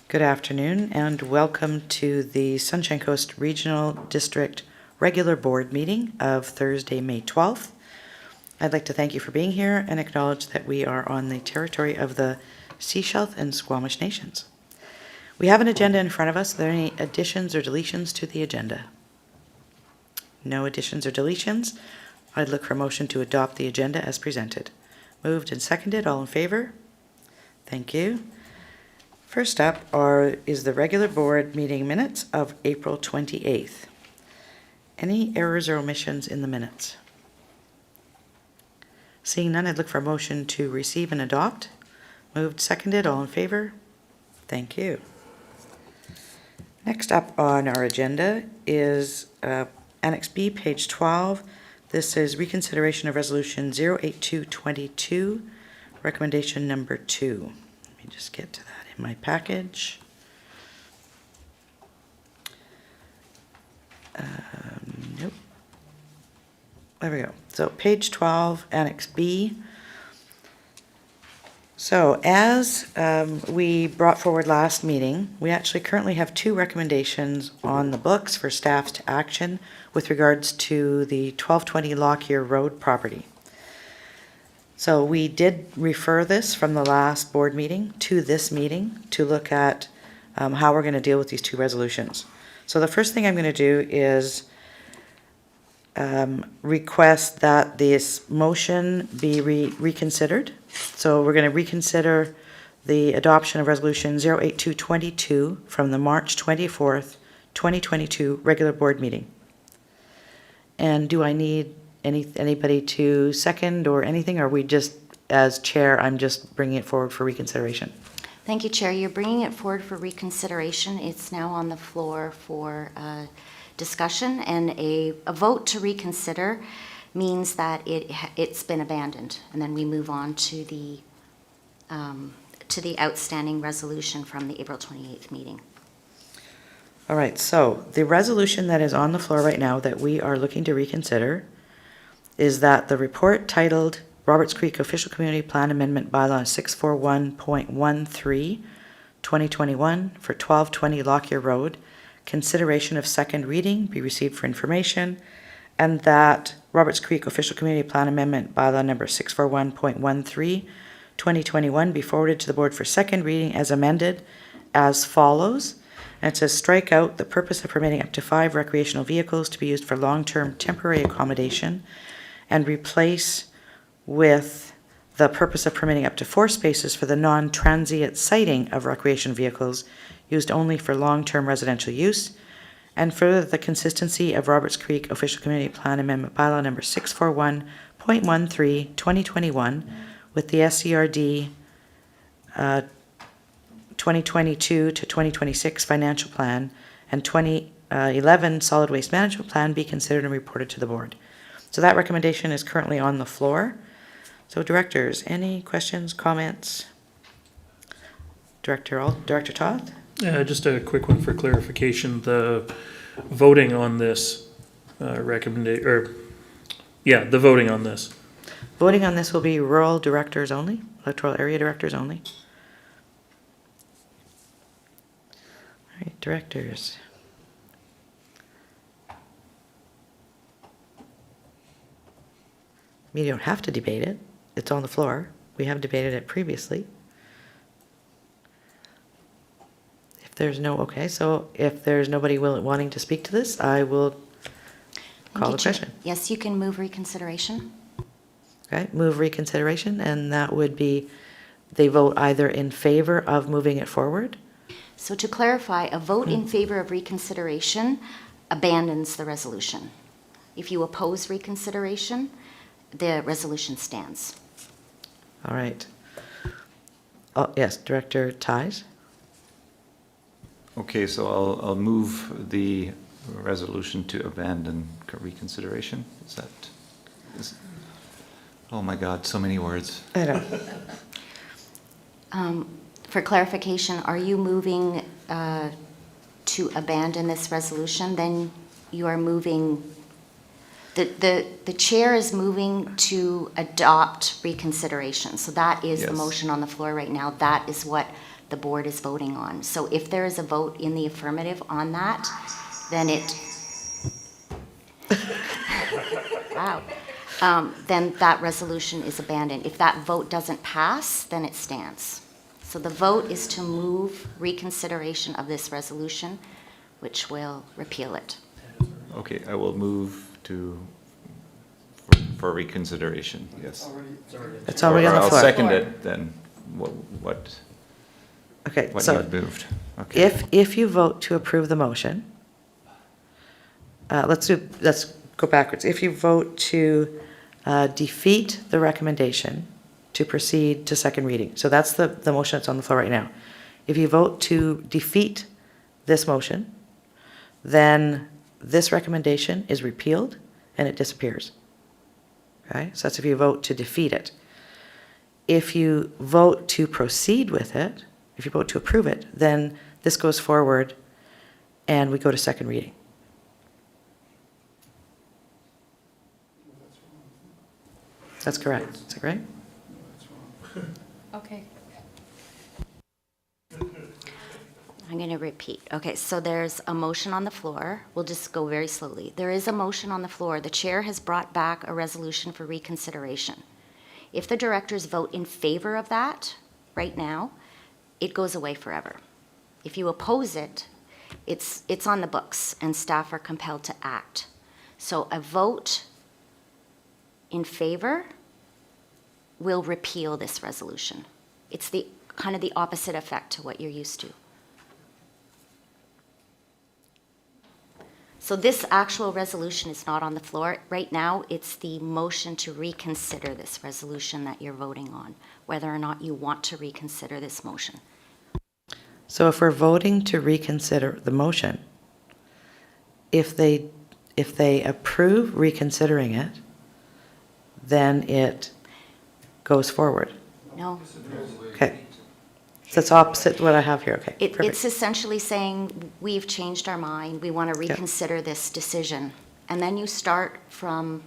Good afternoon and welcome to the Sunshine Coast Regional District Regular Board Meeting of Thursday, May 12th. I'd like to thank you for being here and acknowledge that we are on the territory of the Sechelt and Squamish Nations. We have an agenda in front of us. Are there any additions or deletions to the agenda? No additions or deletions. I'd look for a motion to adopt the agenda as presented. Moved and seconded. All in favor? Thank you. First up is the regular board meeting minutes of April 28th. Any errors or omissions in the minutes? Seeing none, I'd look for a motion to receive and adopt. Moved, seconded, all in favor? Thank you. Next up on our agenda is Annex B, page 12. This is reconsideration of resolution 08222, recommendation number 2. Let me just get to that in my package. Nope. There we go. So page 12, Annex B. So as we brought forward last meeting, we actually currently have 2 recommendations on the books for staff's to action with regards to the 1220 Lockyer Road property. So we did refer this from the last board meeting to this meeting to look at how we're going to deal with these 2 resolutions. So the first thing I'm going to do is request that this motion be reconsidered. So we're going to reconsider the adoption of resolution 08222 from the March 24th, 2022 regular board meeting. And do I need anybody to second or anything, or are we just, as chair, I'm just bringing it forward for reconsideration? Thank you, Chair. You're bringing it forward for reconsideration. It's now on the floor for discussion, and a vote to reconsider means that it's been abandoned, and then we move on to the outstanding resolution from the April 28th meeting. All right, so the resolution that is on the floor right now that we are looking to reconsider is that the report titled Roberts Creek Official Community Plan Amendment Bylaw 641.13 2021 for 1220 Lockyer Road, consideration of second reading be received for information, and that Roberts Creek Official Community Plan Amendment Bylaw number 641.13 2021 be forwarded to the board for second reading as amended as follows. And it says strike out the purpose of permitting up to 5 recreational vehicles to be used for long-term temporary accommodation and replace with the purpose of permitting up to 4 spaces for the non-transient siting of recreation vehicles used only for long-term residential use, and further the consistency of Roberts Creek Official Community Plan Amendment Bylaw number 641.13 2021 with the SCRD 2022 to 2026 financial plan and 2011 solid waste management plan be considered and reported to the board. So that recommendation is currently on the floor. So directors, any questions, comments? Director Toth? Just a quick one for clarification. The voting on this the voting on this. Voting on this will be rural directors only, electoral area directors only. All right, directors. You don't have to debate it. It's on the floor. We have debated it previously. If there's nobody wanting to speak to this, I will call the question. Yes, you can move reconsideration. Okay, move reconsideration, and that would be they vote either in favor of moving it forward. So to clarify, a vote in favor of reconsideration abandons the resolution. If you oppose reconsideration, the resolution stands. All right. Oh, yes, Director Ties. Okay, so I'll move the resolution to abandon reconsideration. Oh my God, so many words. I know. For clarification, are you moving to abandon this resolution? Then you are moving. The chair is moving to adopt reconsideration. So that is the Yes. motion on the floor right now. That is what the board is voting on. So if there is a vote in the affirmative on that, then wow. Then that resolution is abandoned. If that vote doesn't pass, then it stands. So the vote is to move reconsideration of this resolution, which will repeal it. Okay, I will move for reconsideration, yes. It's already on the Or floor. I'll second it then, what Okay, you so have moved. Okay. if you vote to approve the motion, let's go backwards. If you vote to defeat the recommendation to proceed to second reading, so that's the motion that's on the floor right now. If you vote to defeat this motion, then this recommendation is repealed and it disappears. Okay, so that's if you vote to defeat it. If you vote to proceed with it, if you vote to approve it, then this goes forward and we go to second reading. That's correct. Is that right? Okay. I'm going to repeat. Okay, so there's a motion on the floor. We'll just go very slowly. There is a motion on the floor. The chair has brought back a resolution for reconsideration. If the directors vote in favor of that right now, it goes away forever. If you oppose it, it's on the books and staff are compelled to act. So a vote in favor will repeal this resolution. It's the kind of the opposite effect to what you're used to. So this actual resolution is not on the floor. Right now, it's the motion to reconsider this resolution that you're voting on, whether or not you want to reconsider this motion. So if we're voting to reconsider the motion, if they approve reconsidering it, then it goes forward. No? Okay. So that's opposite what I have here. Okay, It's perfect. essentially saying, we've changed our mind, we want to reconsider this decision. And then you start from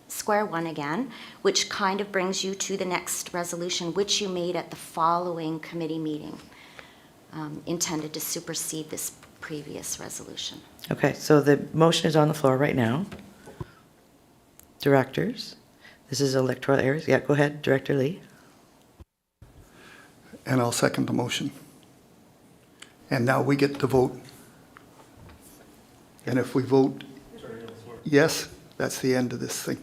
square one again, which kind of brings you to the next resolution, which you made at the following committee meeting, intended to supersede this previous resolution. Okay, so the motion is on the floor right now. Directors, this is electoral areas. Yeah, go ahead, Director Lee. And I'll second the motion. And now we get to vote. And if we vote yes, that's the end of this thing.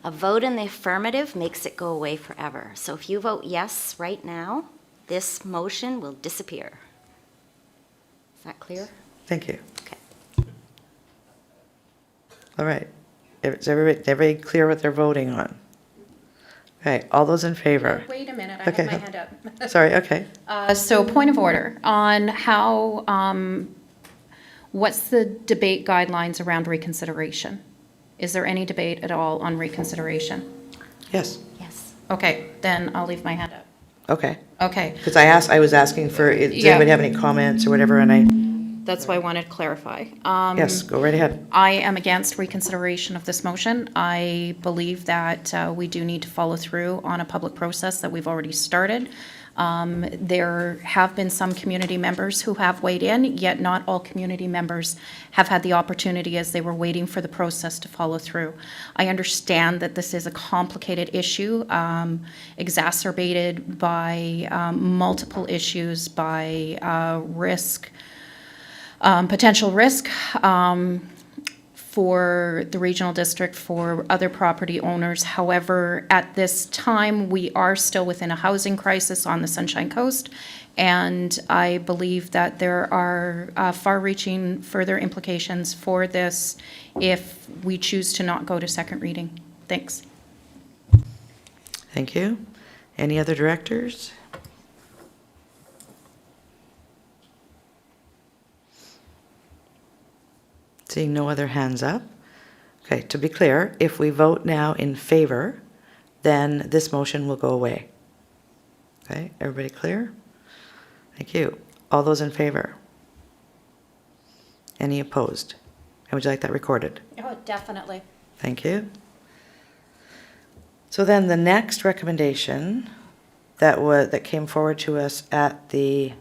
A vote in the affirmative makes it go away forever. So if you vote yes right now, this motion will disappear. Is that clear? Thank you. Okay. All right. Is everybody clear what they're voting on? Okay, all those in favor? Wait a minute, I Okay. have my hand up. Sorry, okay. So point of order on how, what's the debate guidelines around reconsideration? Is there any debate at all on reconsideration? Yes, Yes. Okay, then I'll leave my hand up. okay. Okay, Because I was asking for, does Yeah. anybody have any comments or whatever, and I, that's why I wanted to clarify. yes, go right ahead. I am against reconsideration of this motion. I believe that we do need to follow through on a public process that we've already started. There have been some community members who have weighed in, yet not all community members have had the opportunity as they were waiting for the process to follow through. I understand that this is a complicated issue, exacerbated by multiple issues, by risk, potential risk for the regional district, for other property owners. However, at this time, we are still within a housing crisis on the Sunshine Coast, and I believe that there are far-reaching further implications for this if we choose to not go to second reading. Thanks. Thank you. Any other directors? Seeing no other hands up. Okay, to be clear, if we vote now in favor, then this motion will go away. Okay, everybody clear? Thank you. All those in favor? Any opposed? And would you like that recorded? Oh, definitely. Thank you. So then the next recommendation that came forward to us at the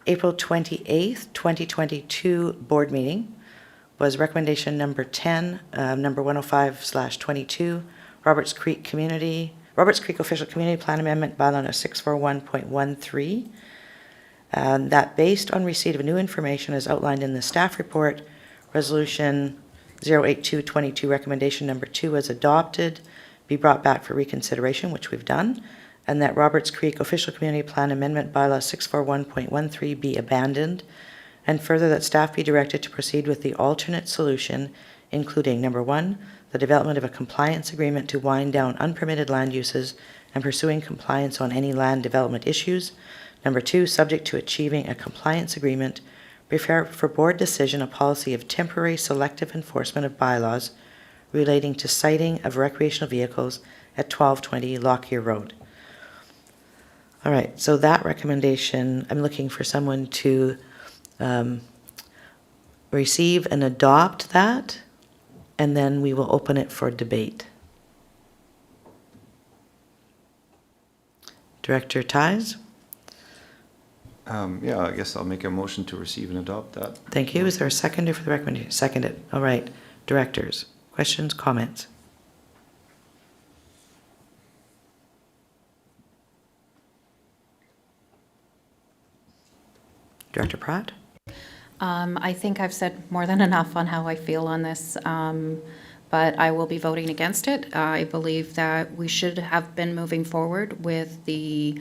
April 28th, 2022 board meeting was recommendation number 10, number 105/22, Roberts Creek Official Community Plan Amendment Bylaw number 641.13. That based on receipt of new information as outlined in the staff report, Resolution 08222 recommendation number 2 was adopted, be brought back for reconsideration, which we've done, and that Roberts Creek Official Community Plan Amendment Bylaw 641.13 be abandoned, and further that staff be directed to proceed with the alternate solution, including number 1, the development of a compliance agreement to wind down unpermitted land uses and pursuing compliance on any land development issues. Number 2, subject to achieving a compliance agreement, prepare for board decision a policy of temporary selective enforcement of bylaws relating to sighting of recreational vehicles at 1220 Lockyer Road. All right, so that recommendation, I'm looking for someone to receive and adopt that, and then we will open it for debate. Director Ties? Yeah, I guess I'll make a motion to receive and adopt that. Thank you. Is there a seconder for the recommendation? Seconded. All right. Directors, questions, comments? Director Pratt? I think I've said more than enough on how I feel on this, but I will be voting against it. I believe that we should have been moving forward with the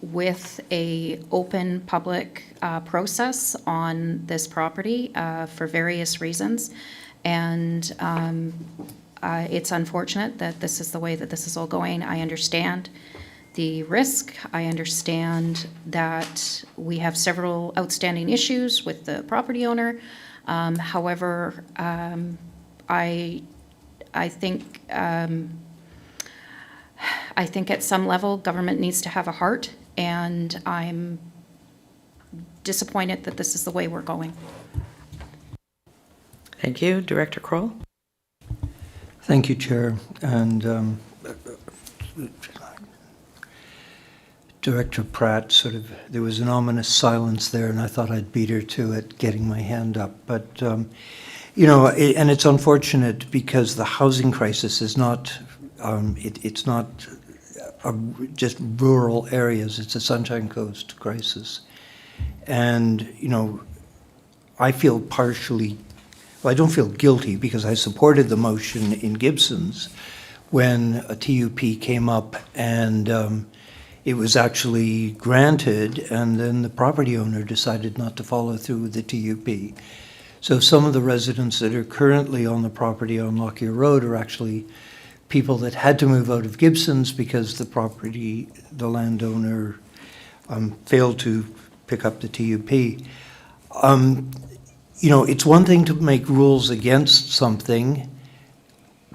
with a open public process on this property for various reasons, and it's unfortunate that this is the way that this is all going. I understand the risk. I understand that we have several outstanding issues with the property owner. However, I think at some level government needs to have a heart, and I'm disappointed that this is the way we're going. Thank you. Director Kroll? Thank you, Chair. And Director Pratt, there was an ominous silence there, and I thought I'd beat her to it, getting my hand up. But, and it's unfortunate because the housing crisis is not, it's not just rural areas, it's a Sunshine Coast crisis. And, I feel I don't feel guilty because I supported the motion in Gibsons when a TUP came up and it was actually granted, and then the property owner decided not to follow through with the TUP. So some of the residents that are currently on the property on Lockyer Road are actually people that had to move out of Gibsons because the landowner failed to pick up the TUP. It's one thing to make rules against something,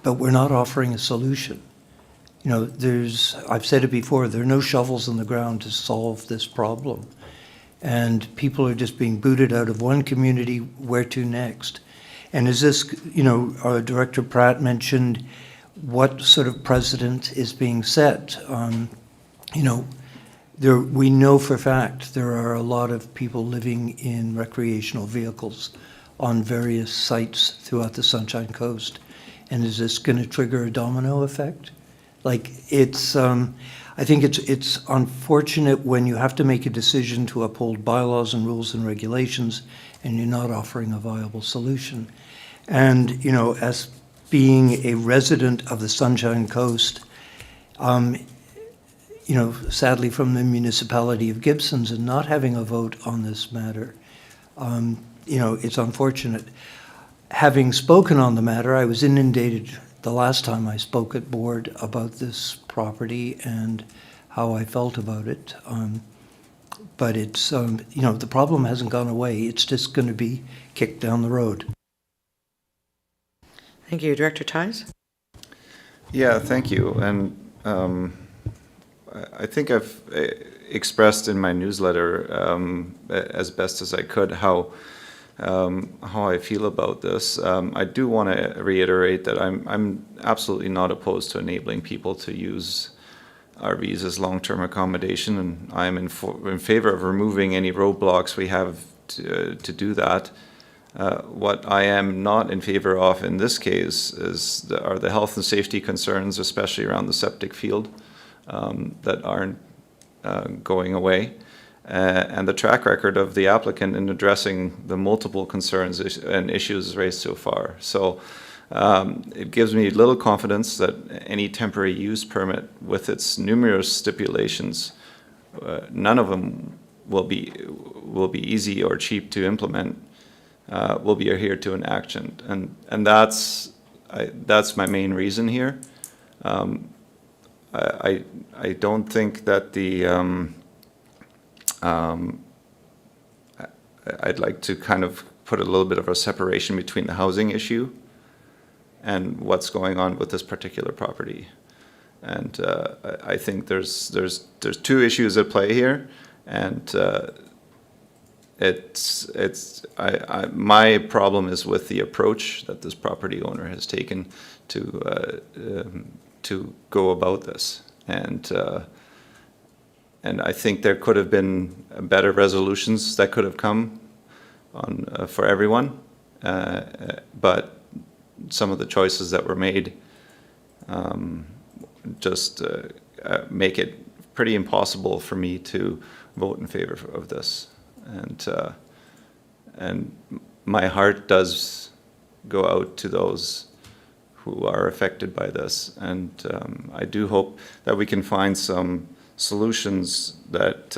but we're not offering a solution. I've said it before, there are no shovels in the ground to solve this problem. And people are just being booted out of one community, where to next? And is this, Director Pratt mentioned what sort of precedent is being set. We know for a fact there are a lot of people living in recreational vehicles on various sites throughout the Sunshine Coast. And is this going to trigger a domino effect? I think it's unfortunate when you have to make a decision to uphold bylaws and rules and regulations and you're not offering a viable solution. And, as being a resident of the Sunshine Coast, sadly from the municipality of Gibsons and not having a vote on this matter, it's unfortunate. Having spoken on the matter, I was inundated the last time I spoke at board about this property and how I felt about it. But it's, the problem hasn't gone away. It's just going to be kicked down the road. Thank you. Director Ties? Yeah, thank you. And I think I've expressed in my newsletter as best as I could how how I feel about this. I do want to reiterate that I'm absolutely not opposed to enabling people to use RVs as long-term accommodation, and I'm in favor of removing any roadblocks we have to do that. What I am not in favor of in this case are the health and safety concerns, especially around the septic field, that aren't going away. And the track record of the applicant in addressing the multiple concerns and issues raised so far. So it gives me little confidence that any temporary use permit with its numerous stipulations, none of them will be easy or cheap to implement, will be adhered to in action. And that's my main reason here. I don't think that I'd like to kind of put a little bit of a separation between the housing issue and what's going on with this particular property. And I think there's two issues at play here, and my problem is with the approach that this property owner has taken to go about this. And I think there could have been better resolutions that could have come on for everyone, but some of the choices that were made just make it pretty impossible for me to vote in favor of this. And my heart does go out to those who are affected by this, and I do hope that we can find some solutions that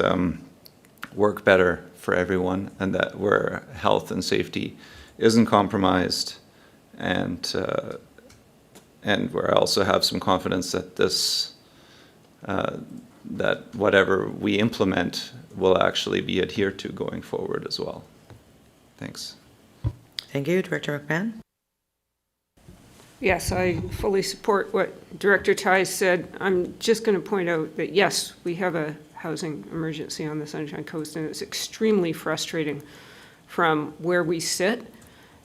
work better for everyone, and that where health and safety isn't compromised, and where I also have some confidence that that whatever we implement will actually be adhered to going forward as well. Thanks. Thank you. Director McMahon? Yes, I fully support what Director Tai said. I'm just going to point out that, yes, we have a housing emergency on the Sunshine Coast, and it's extremely frustrating from where we sit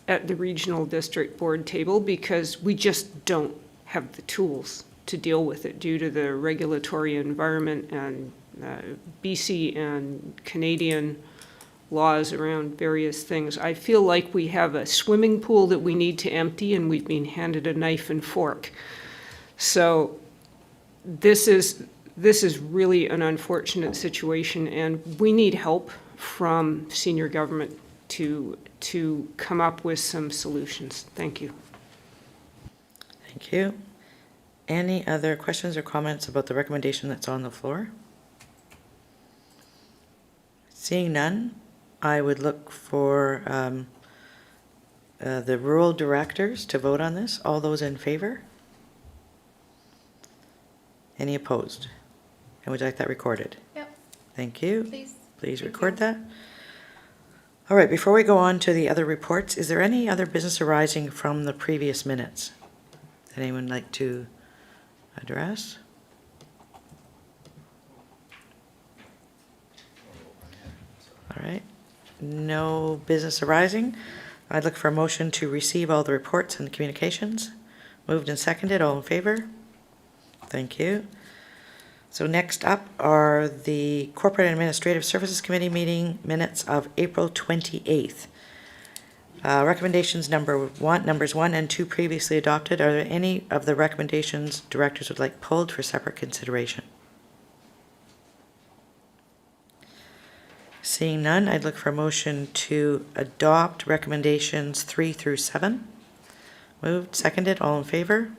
at the regional district board table, because we just don't have the tools to deal with it due to the regulatory environment and BC and Canadian laws around various things. I feel like we have a swimming pool that we need to empty, and we've been handed a knife and fork. So this is really an unfortunate situation, and we need help from senior government to come up with some solutions. Thank you. Thank you. Any other questions or comments about the recommendation that's on the floor? Seeing none, I would look for the rural directors to vote on this. All those in favor? Any opposed? And would you like that recorded? Yep. Thank you. Please. Please record that. All right, before we go on to the other reports, is there any other business arising from the previous minutes that anyone would like to address? All right, no business arising. I'd look for a motion to receive all the reports and communications. Moved and seconded, all in favor? Thank you. So next up are the Corporate and Administrative Services Committee meeting minutes of April 28th. Recommendations numbers 1 and 2 previously adopted. Are there any of the recommendations directors would like pulled for separate consideration? Seeing none, I'd look for a motion to adopt recommendations 3 through 7. Moved, seconded, all in favor?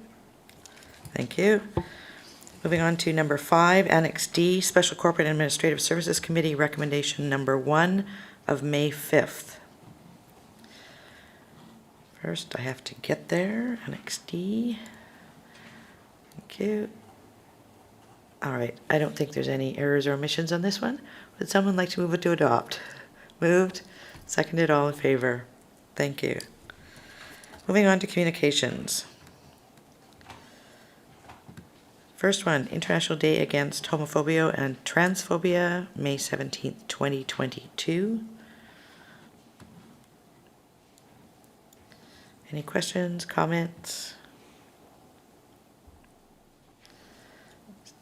Thank you. Moving on to number 5, Annex D, Special Corporate and Administrative Services Committee recommendation number 1 of May 5th. First, I have to get there. Annex D. Thank you. All right, I don't think there's any errors or omissions on this one. Would someone like to move it to adopt? Moved, seconded, all in favor. Thank you. Moving on to communications. First one, International Day Against Homophobia and Transphobia, May 17th, 2022. Any questions, comments?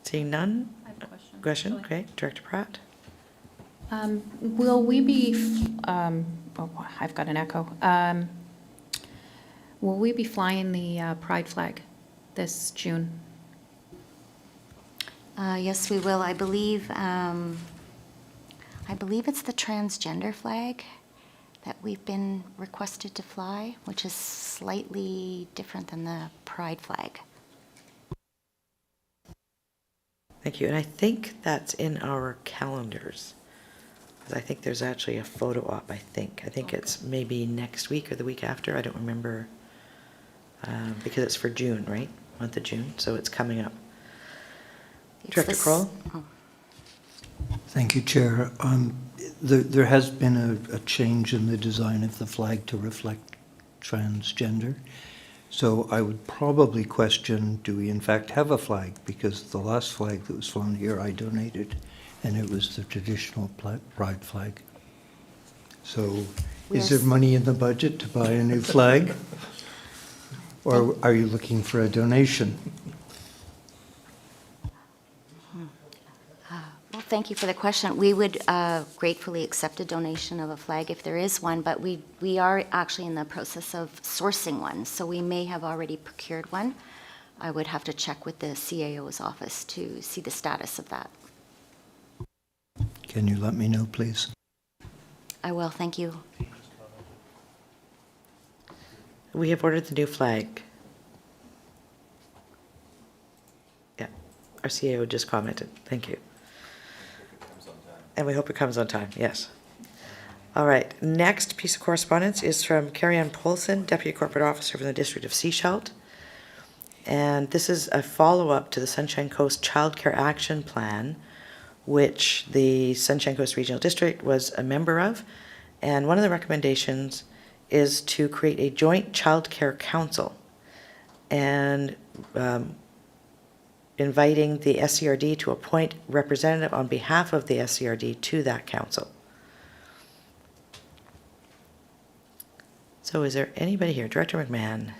Seeing none? I have a question. Question, okay. Director Pratt? Will we be, I've got an echo. Will we be flying the pride flag this June? Yes, we will. I believe it's the transgender flag that we've been requested to fly, which is slightly different than the pride flag. Thank you. And I think that's in our calendars. 'Cause I think there's actually a photo op, I think. I think it's maybe next week or the week after. I don't remember. Because it's for June, right? Month of June. So it's coming up. It's Director this- Kroll? oh, Thank you, Chair. There has been a change in the design of the flag to reflect transgender. So I would probably question, do we in fact have a flag? Because the last flag that was flown here, I donated, and it was the traditional pride flag. So is there Yes. money in the budget to buy a new flag? Or are you looking for a donation? Well, thank you for the question. We would gratefully accept a donation of a flag if there is one, but we are actually in the process of sourcing one, so we may have already procured one. I would have to check with the CAO's office to see the status of that. Can you let me know, please? I will, thank you. We have ordered the new flag. Yeah, our CAO just commented. Thank you. And we hope it comes on time, yes. All right, next piece of correspondence is from Carrie-Ann Polson, Deputy Corporate Officer for the District of Sechelt. And this is a follow-up to the Sunshine Coast Child Care Action Plan, which the Sunshine Coast Regional District was a member of. And one of the recommendations is to create a joint child care council and inviting the SCRD to appoint representative on behalf of the SCRD to that council. So is there anybody here? Director McMahon?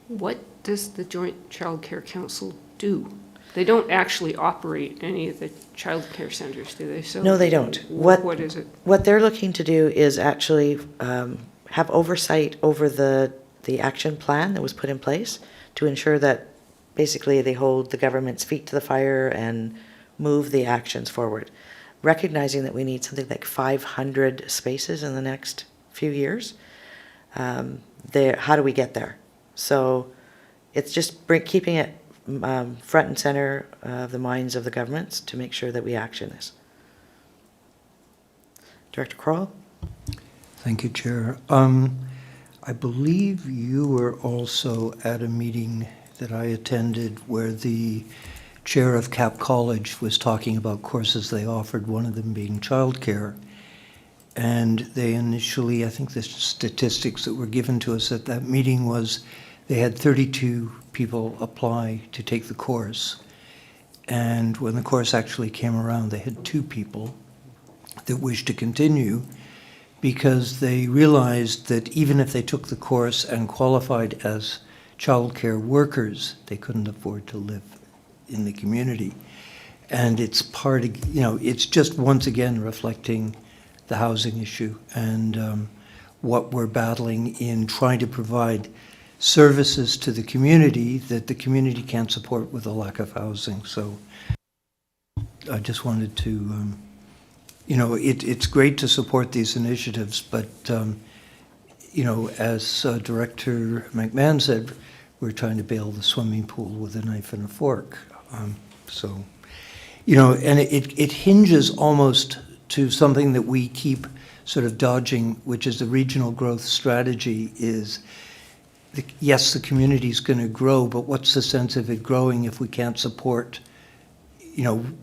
What does the Joint Child Care Council do? They don't actually operate any of the child care centers, do they? So No, they don't. What is it? What they're looking to do is actually have oversight over the action plan that was put in place to ensure that basically they hold the government's feet to the fire and move the actions forward. Recognizing that we need something like 500 spaces in the next few years, how do we get there? So it's just keeping it front and center of the minds of the governments to make sure that we action this. Director Kroll? Thank you, Chair. I believe you were also at a meeting that I attended where the chair of Cap College was talking about courses they offered, one of them being childcare. And they initially, I think the statistics that were given to us at that meeting was they had 32 people apply to take the course. And when the course actually came around, they had 2 people that wished to continue because they realized that even if they took the course and qualified as childcare workers, they couldn't afford to live in the community. And it's part of, it's just once again reflecting the housing issue and what we're battling in trying to provide services to the community that the community can't support with a lack of housing. So I just wanted to, it's great to support these initiatives, but, as Director McMahon said, we're trying to bail the swimming pool with a knife and a fork. And it hinges almost to something that we keep sort of dodging, which is the regional growth strategy is, yes, the community's going to grow, but what's the sense of it growing if we can't support,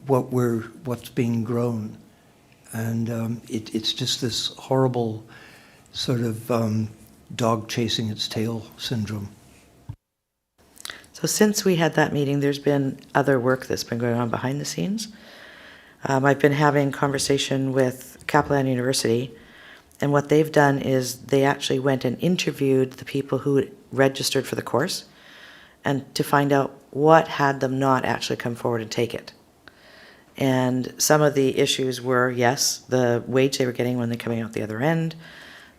what's being grown? And it's just this horrible sort of dog chasing its tail syndrome. So since we had that meeting, there's been other work that's been going on behind the scenes. I've been having conversation with Capilano University, And what they've done is they actually went and interviewed the people who registered for the course and to find out what had them not actually come forward and take it. And some of the issues were, yes, the wage they were getting when they're coming out the other end.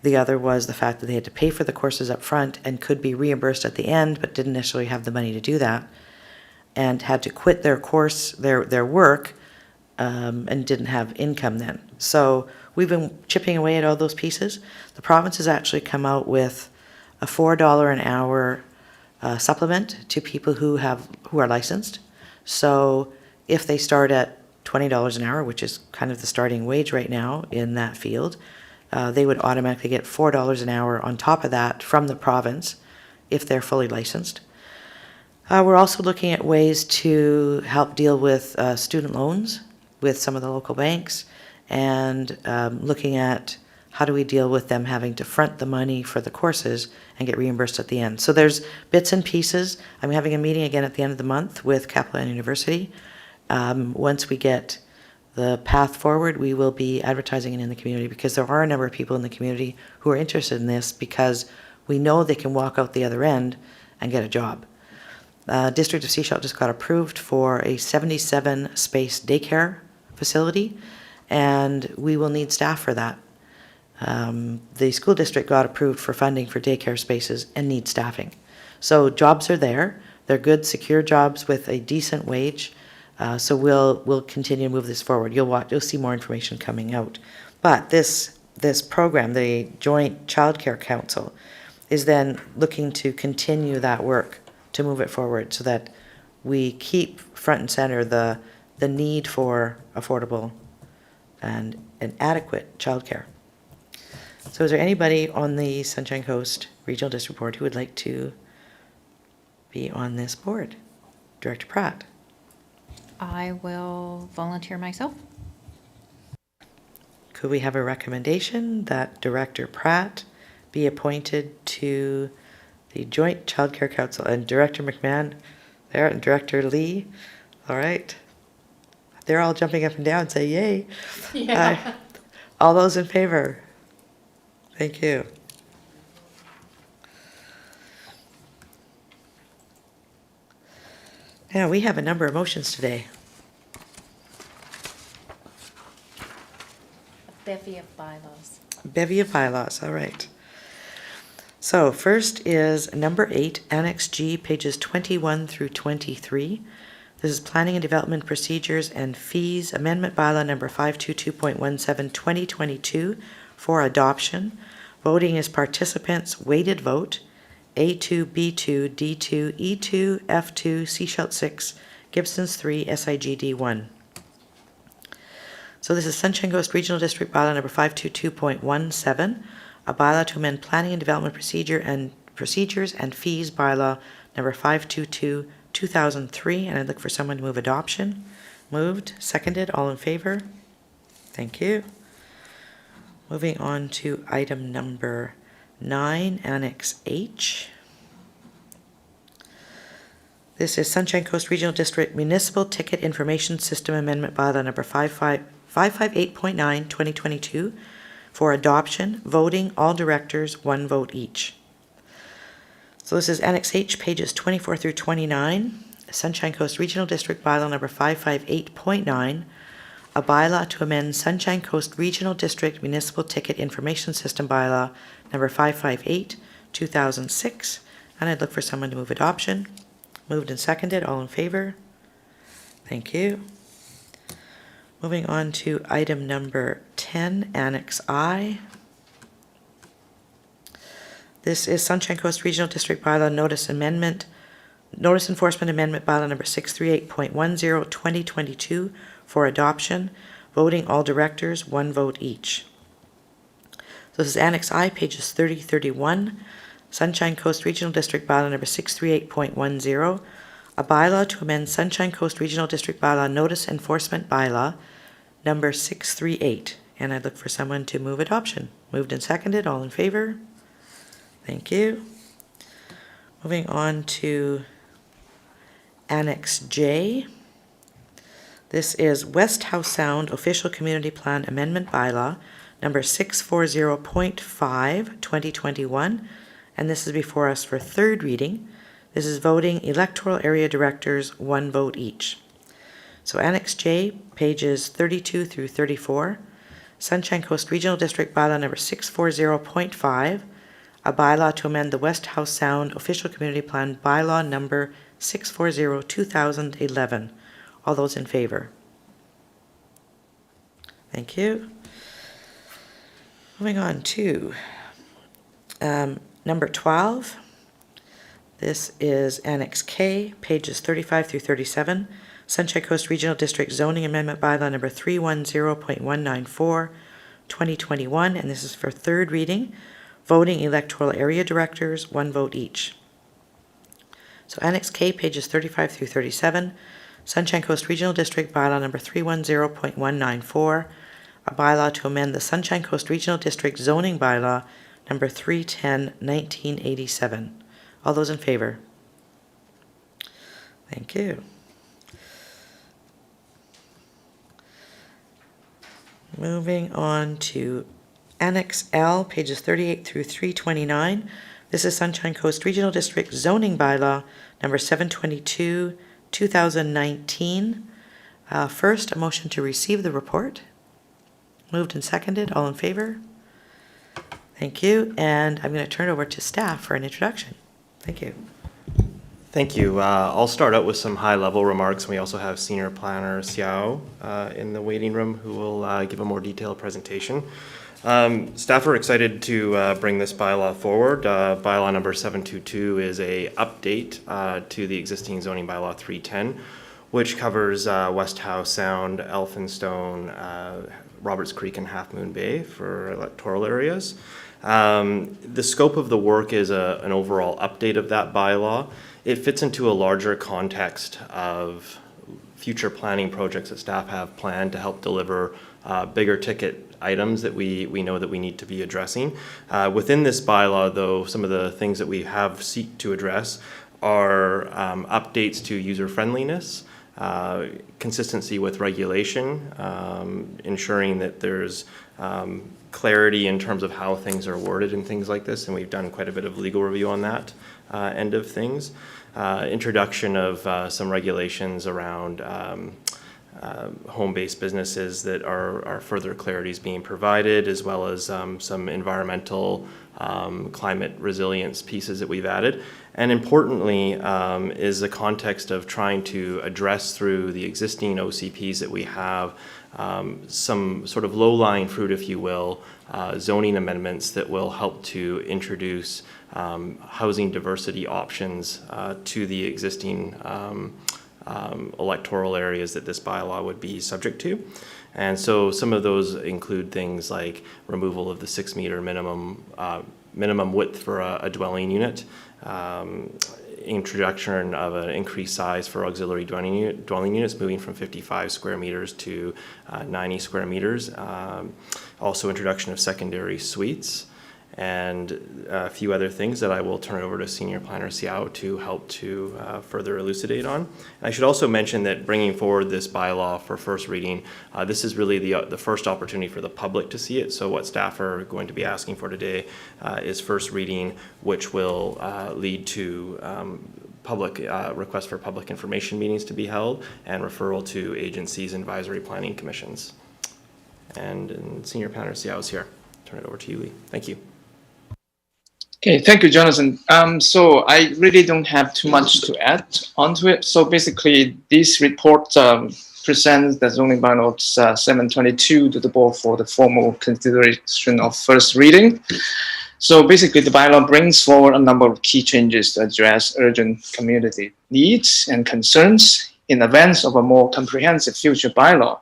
The other was the fact that they had to pay for the courses up front and could be reimbursed at the end, but didn't necessarily have the money to do that, and had to quit their course, their work, and didn't have income then. So we've been chipping away at all those pieces. The province has actually come out with a $4 an hour supplement to people who are licensed. So if they start at $20 an hour, which is kind of the starting wage right now in that field, they would automatically get $4 an hour on top of that from the province if they're fully licensed. We're also looking at ways to help deal with student loans with some of the local banks, and looking at how do we deal with them having to front the money for the courses and get reimbursed at the end. So there's bits and pieces. I'm having a meeting again at the end of the month with Capella University. Once we get the path forward, we will be advertising it in the community, because there are a number of people in the community who are interested in this, because we know they can walk out the other end and get a job. District of Sechelt just got approved for a 77-space daycare facility, and we will need staff for that. The school district got approved for funding for daycare spaces and needs staffing. So jobs are there. They're good, secure jobs with a decent wage. So we'll continue to move this forward. You'll see more information coming out. But this program, the Joint Child Care Council, is then looking to continue that work to move it forward, so that we keep front and center the need for affordable and adequate childcare. So is there anybody on the Sunshine Coast Regional District Board who would like to be on this board? Director Pratt. I will volunteer myself. Could we have a recommendation that Director Pratt be appointed to the Joint Child Care Council, and Director McMahon there and Director Lee? All right. They're all jumping up and down, say yay. Yeah. All those in favor? Thank you. Now, we have a number of motions today. A bevy of bylaws. Bevy of bylaws, all right. So first is number 8, Annex G, pages 21 through 23. This is Planning and Development Procedures and Fees, Amendment Bylaw number 522.17, 2022 for adoption. Voting is participants, weighted vote, A2, B2, D2, E2, F2, Sechelt 6, Gibsons 3, SIGD 1. So this is Sunshine Coast Regional District Bylaw number 522.17, a bylaw to amend Planning and Development Procedures and Fees Bylaw number 522, 2003, and I'd look for someone to move adoption. Moved, seconded, all in favor? Thank you. Moving on to item number 9, Annex H. This is Sunshine Coast Regional District Municipal Ticket Information System Amendment Bylaw number 558.9, 2022 for adoption. Voting, all directors, 1 vote each. So this is Annex H, pages 24 through 29, Sunshine Coast Regional District Bylaw number 558.9, a bylaw to amend Sunshine Coast Regional District Municipal Ticket Information System Bylaw number 558, 2006, and I'd look for someone to move adoption. Moved and seconded, all in favor? Thank you. Moving on to item number 10, Annex I. This is Sunshine Coast Regional District Bylaw Notice Enforcement Amendment Bylaw number 638.10, 2022 for adoption. Voting, all directors, 1 vote each. So this is Annex I, pages 30-31. Sunshine Coast Regional District Bylaw number 638.10, a bylaw to amend Sunshine Coast Regional District Bylaw Notice Enforcement Bylaw number 638. And I'd look for someone to move adoption. Moved and seconded, all in favor? Thank you. Moving on to Annex J. This is West House Sound Official Community Plan Amendment Bylaw number 640.5, 2021, and this is before us for third reading. This is voting electoral area directors, 1 vote each. So Annex J, pages 32 through 34, Sunshine Coast Regional District Bylaw number 640.5, a bylaw to amend the West House Sound Official Community Plan Bylaw number 640-2011. All those in favor? Thank you. Moving on to number 12. This is Annex K, pages 35 through 37, Sunshine Coast Regional District Zoning Amendment Bylaw number 310.194, 2021, and this is for third reading, voting electoral area directors, 1 vote each. So Annex K, pages 35 through 37, Sunshine Coast Regional District Bylaw number 310.194, a bylaw to amend the Sunshine Coast Regional District Zoning Bylaw number 310, 1987. All those in favor? Thank you. Moving on to Annex L, pages 38 through 329. This is Sunshine Coast Regional District Zoning Bylaw number 722, 2019. First, a motion to receive the report. Moved and seconded. All in favor? Thank you. And I'm going to turn it over to staff for an introduction. Thank you. Thank you. I'll start out with some high-level remarks. We also have Senior Planner Xiao in the waiting room who will give a more detailed presentation. Staff are excited to bring this bylaw forward. Bylaw number 722 is a update to the existing zoning bylaw 310, which covers West House Sound, Elphinstone, Roberts Creek, and Half Moon Bay for electoral areas. The scope of the work is an overall update of that bylaw. It fits into a larger context of future planning projects that staff have planned to help deliver bigger ticket items that we know that we need to be addressing. Within this bylaw, though, some of the things that we have seek to address are updates to user friendliness, consistency with regulation, ensuring that there's clarity in terms of how things are worded and things like this, and we've done quite a bit of legal review on that end of things. Introduction of some regulations around home-based businesses that are further clarities being provided, as well as some environmental climate resilience pieces that we've added. And importantly is the context of trying to address through the existing OCPs that we have some sort of low-lying fruit, if you will, zoning amendments that will help to introduce housing diversity options to the existing electoral areas that this bylaw would be subject to. And so some of those include things like removal of the 6 meter minimum width for a dwelling unit, introduction of an increased size for auxiliary dwelling units, moving from 55 square meters to 90 square meters. Also introduction of secondary suites, and a few other things that I will turn over to Senior Planner Xiao to help to further elucidate on. And I should also mention that bringing forward this bylaw for first reading, this is really the first opportunity for the public to see it. So what staff are going to be asking for today is first reading, which will lead to public requests for public information meetings to be held and referral to agencies and advisory planning commissions. And Senior Planner Xiao is here. Turn it over to you, Lee. Thank you. Okay, thank you, Jonathan. So I really don't have too much to add onto it. So basically, this report presents the zoning bylaw 722 to the board for the formal consideration of first reading. So basically, the bylaw brings forward a number of key changes to address urgent community needs and concerns in advance of a more comprehensive future bylaw.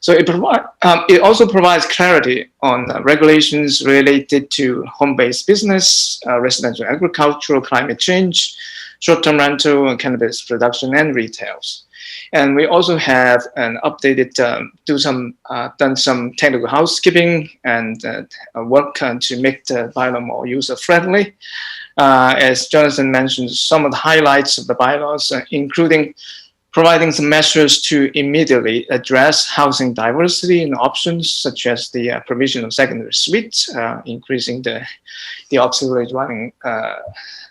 So it also provides clarity on regulations related to home-based business, residential agricultural, climate change, short-term rental, cannabis production, and retails. And we also have an updated, done some technical housekeeping and work to make the bylaw more user-friendly. As Jonathan mentioned, some of the highlights of the bylaws, including providing some measures to immediately address housing diversity and options, such as the provision of secondary suites, increasing the auxiliary dwelling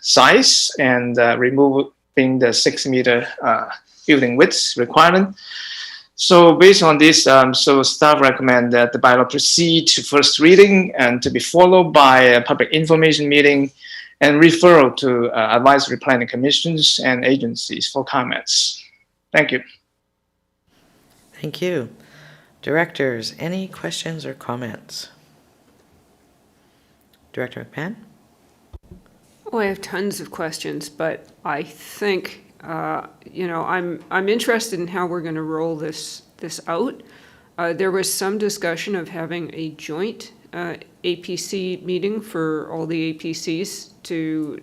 size, and removing the 6-meter building width requirement. So based on this, so staff recommend that the bylaw proceed to first reading and to be followed by a public information meeting and referral to advisory planning commissions and agencies for comments. Thank you. Thank you. Directors, any questions or comments? Director McMahon? Oh, I have tons of questions, but I think, I'm interested in how we're going to roll this out. There was some discussion of having a joint APC meeting for all the APCs to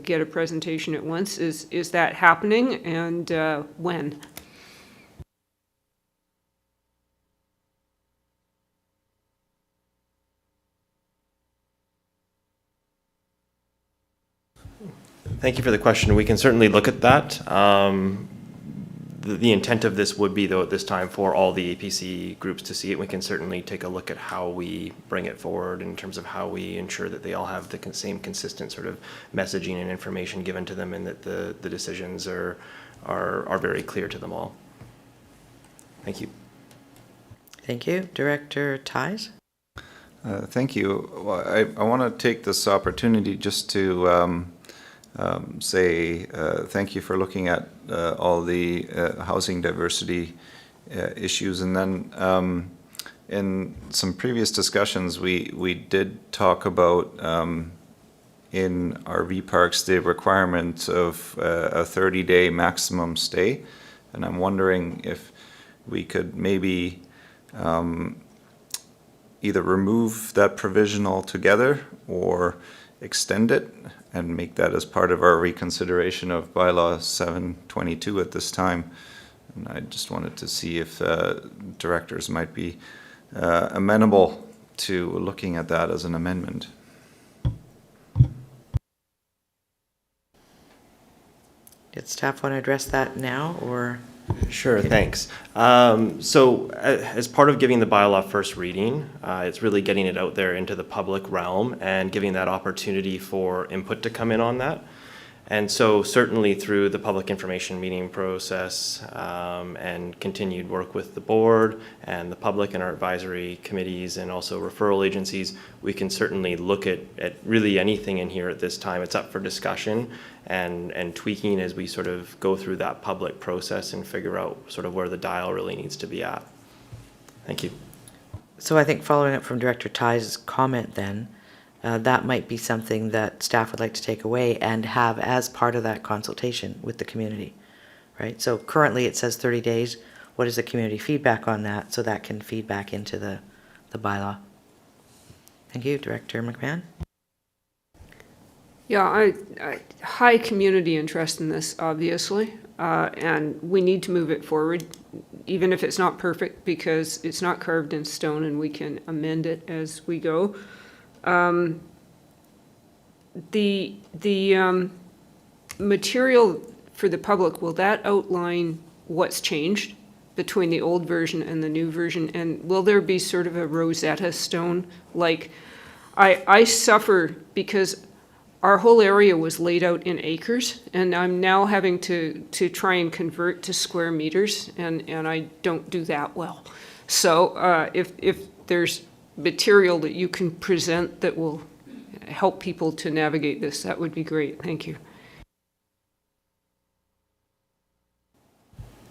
get a presentation at once. Is that happening, and when? Thank you for the question. We can certainly look at that. The intent of this would be, though, at this time for all the APC groups to see it. We can certainly take a look at how we bring it forward in terms of how we ensure that they all have the same consistent sort of messaging and information given to them, and that the decisions are very clear to them all. Thank you. Thank you. Director Ties? Thank you. Well, I want to take this opportunity just to say thank you for looking at all the housing diversity issues. And then in some previous discussions, we did talk about in RV parks the requirement of a 30-day maximum stay. And I'm wondering if we could maybe either remove that provision altogether or extend it and make that as part of our reconsideration of bylaw 722 at this time. And I just wanted to see if directors might be amenable to looking at that as an amendment. Did staff want to address that now, or? Sure, thanks. So as part of giving the bylaw first reading, it's really getting it out there into the public realm and giving that opportunity for input to come in on that. And so certainly through the public information meeting process and continued work with the board and the public and our advisory committees and also referral agencies, we can certainly look at really anything in here at this time. It's up for discussion and tweaking as we sort of go through that public process and figure out sort of where the dial really needs to be at. Thank you. So I think following up from Director Ties' comment then, that might be something that staff would like to take away and have as part of that consultation with the community, right? So currently it says 30 days. What is the community feedback on that, so that can feed back into the bylaw? Thank you. Director McMahon? Yeah, I high community interest in this, obviously, and we need to move it forward, even if it's not perfect, because it's not carved in stone and we can amend it as we go. The material for the public, will that outline what's changed between the old version and the new version? And will there be sort of a Rosetta Stone? Like, I suffer because our whole area was laid out in acres, and I'm now having to try and convert to square meters, and I don't do that well. So if there's material that you can present that will help people to navigate this, that would be great. Thank you.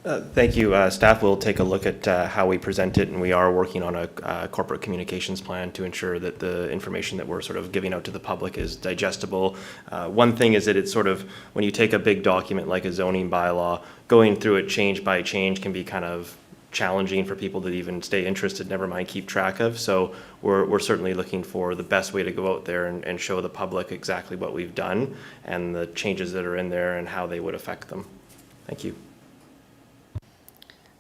Thank you. Staff will take a look at how we present it, and we are working on a corporate communications plan to ensure that the information that we're sort of giving out to the public is digestible. One thing is that it's sort of, when you take a big document like a zoning bylaw, going through it change by change can be kind of challenging for people to even stay interested, never mind keep track of. So we're certainly looking for the best way to go out there and show the public exactly what we've done and the changes that are in there and how they would affect them. Thank you.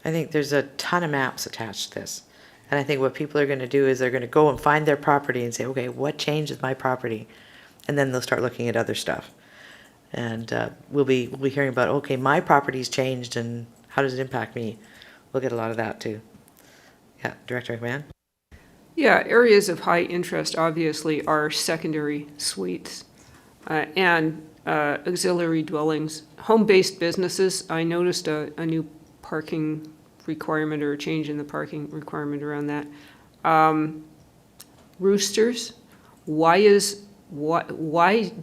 I think there's a ton of maps attached to this. And I think what people are going to do is they're going to go and find their property and say, okay, what changed with my property? And then they'll start looking at other stuff. And we'll be hearing about, okay, my property's changed and how does it impact me? We'll get a lot of that too. Yeah, Director McMahon? Yeah, areas of high interest obviously are secondary suites and auxiliary dwellings. Home-based businesses, I noticed a new parking requirement or a change in the parking requirement around that. Roosters, why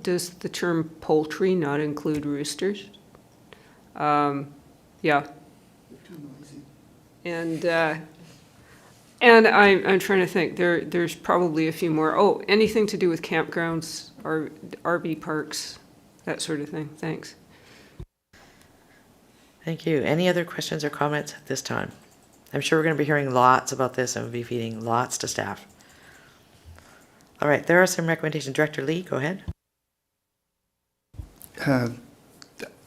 does the term poultry not include roosters? Yeah. And I'm trying to think, there's probably a few more. Oh, anything to do with campgrounds or RV parks, that sort of thing. Thanks. Thank you. Any other questions or comments at this time? I'm sure we're going to be hearing lots about this and we'll be feeding lots to staff. All right, there are some recommendations. Director Lee, go ahead. I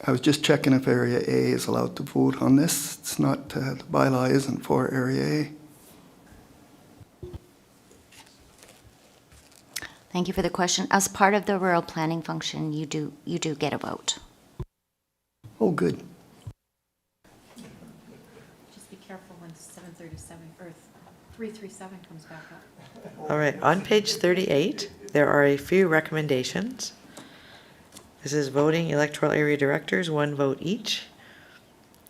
was just checking if Area A is allowed to vote on this. It's not, the bylaw isn't for Area A. Thank you for the question. As part of the rural planning function, you do get a vote. Oh, good. Just be careful when 737 or 337 comes back up. All right, on page 38, there are a few recommendations. This is voting electoral area directors, 1 vote each.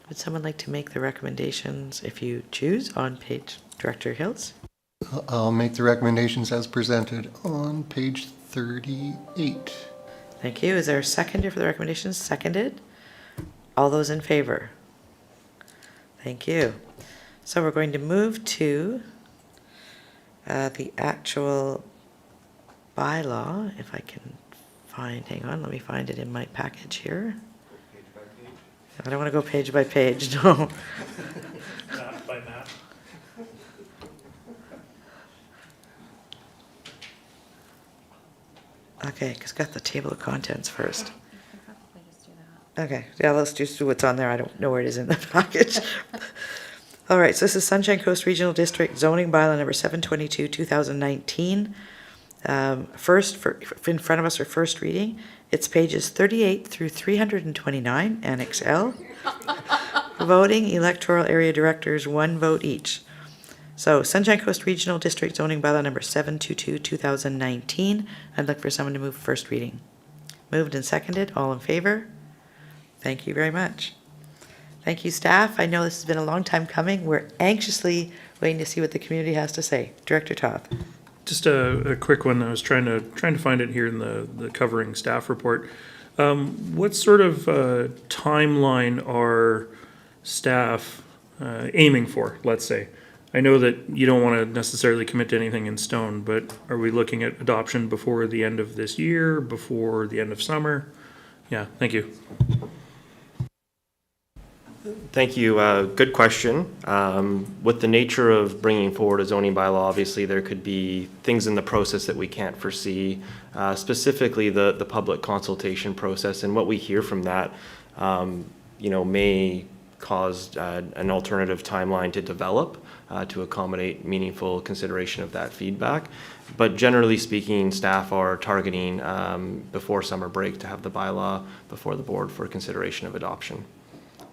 Would someone like to make the recommendations, if you choose, on page, Director Hills? I'll make the recommendations as presented on page 38. Thank you. Is there a seconder for the recommendations? Seconded. All those in favor? Thank you. So we're going to move to the actual bylaw, if I can find, hang on, let me find it in my package here. I don't want to go page by page, no. Map by map. Okay, because got the table of contents first. You can probably just do that. Okay, yeah, let's just do what's on there. I don't know where it is in the package. All right, so this is Sunshine Coast Regional District zoning bylaw number 722, 2019. First, in front of us are first reading. It's pages 38 through 329, Annex L. Voting electoral area directors, 1 vote each. So Sunshine Coast Regional District zoning bylaw number 722, 2019. I'd look for someone to move first reading. Moved and seconded, all in favor? Thank you very much. Thank you, staff. I know this has been a long time coming. We're anxiously waiting to see what the community has to say. Director Toth. Just a quick one. I was trying to find it here in the covering staff report. What sort of timeline are staff aiming for, let's say? I know that you don't want to necessarily commit to anything in stone, but are we looking at adoption before the end of this year, before the end of summer? Yeah, thank you. Thank you. Good question. With the nature of bringing forward a zoning bylaw, obviously there could be things in the process that we can't foresee, specifically the public consultation process. And what we hear from that, may cause an alternative timeline to develop to accommodate meaningful consideration of that feedback. But generally speaking, staff are targeting before summer break to have the bylaw before the board for consideration of adoption.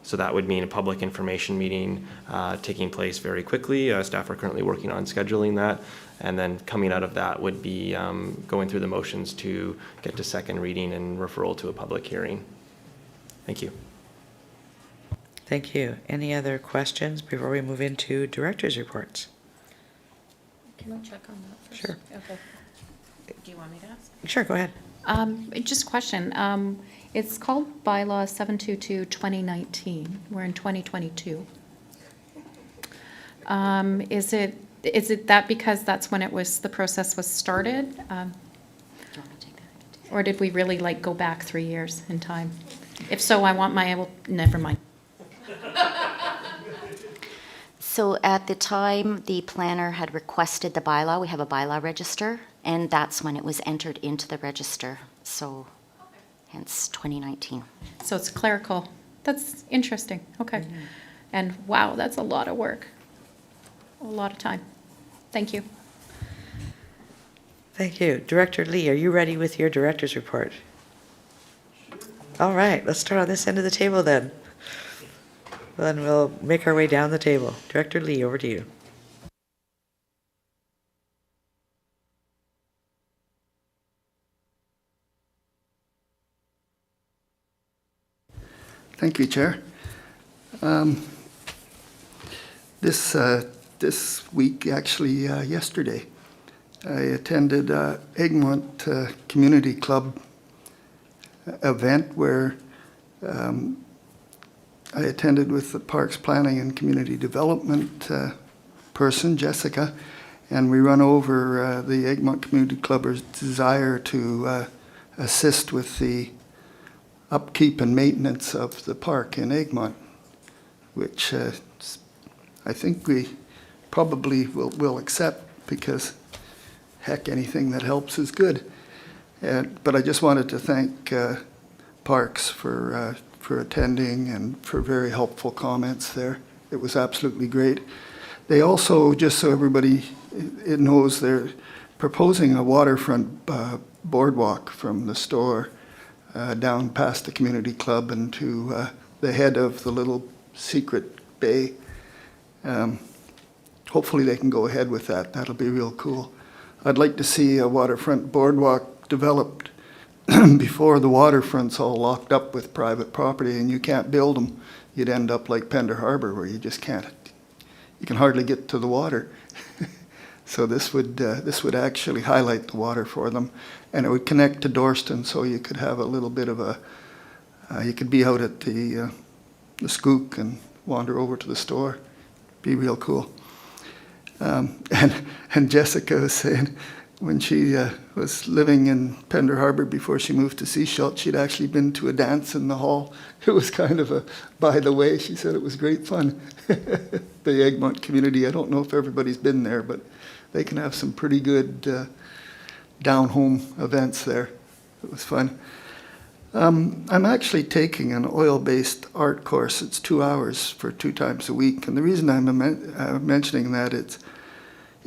So that would mean a public information meeting taking place very quickly. Staff are currently working on scheduling that. And then coming out of that would be going through the motions to get to second reading and referral to a public hearing. Thank you. Thank you. Any other questions before we move into director's reports? Can I check on that first? Sure. Okay. Do you want me to ask? Sure, go ahead. Just a question. It's called bylaw 722 2019. We're in 2022. Is it that because that's when the process was started? Or did we really go back 3 years in time? If so, I want never mind. So at the time, the planner had requested the bylaw. We have a bylaw register, and that's when it was entered into the register. So hence 2019. So it's clerical. That's interesting. Okay. Mm-hmm. And wow, that's a lot of work. A lot of time. Thank you. Thank you. Director Lee, are you ready with your director's report? All right, let's start on this end of the table then. Then we'll make our way down the table. Director Lee, over to you. Thank you, Chair. This week, actually yesterday, I attended Egmont Community Club event where I attended with the Parks Planning and Community Development person, Jessica, and we run over the Egmont Community Club's desire to assist with the upkeep and maintenance of the park in Egmont, which I think we probably will accept because, heck, anything that helps is good. But I just wanted to thank Parks for attending and for very helpful comments there. It was absolutely great. They also, just so everybody knows, they're proposing a waterfront boardwalk from the store down past the community club and to the head of the little secret bay. Hopefully they can go ahead with that. That'll be real cool. I'd like to see a waterfront boardwalk developed before the waterfront's all locked up with private property and you can't build them. You'd end up like Pender Harbor where you just can't. You can hardly get to the water. So this would actually highlight the water for them, and it would connect to Dorston, so you could have a little bit of a. You could be out at the Skook and wander over to the store. Be real cool. And Jessica was saying when she was living in Pender Harbor before she moved to Seashelt, she'd actually been to a dance in the hall. It was kind of a by the way. She said it was great fun. The Egmont community. I don't know if everybody's been there, but they can have some pretty good down-home events there. It was fun. I'm actually taking an oil-based art course. It's 2 hours for 2 times a week. And the reason I'm mentioning that, it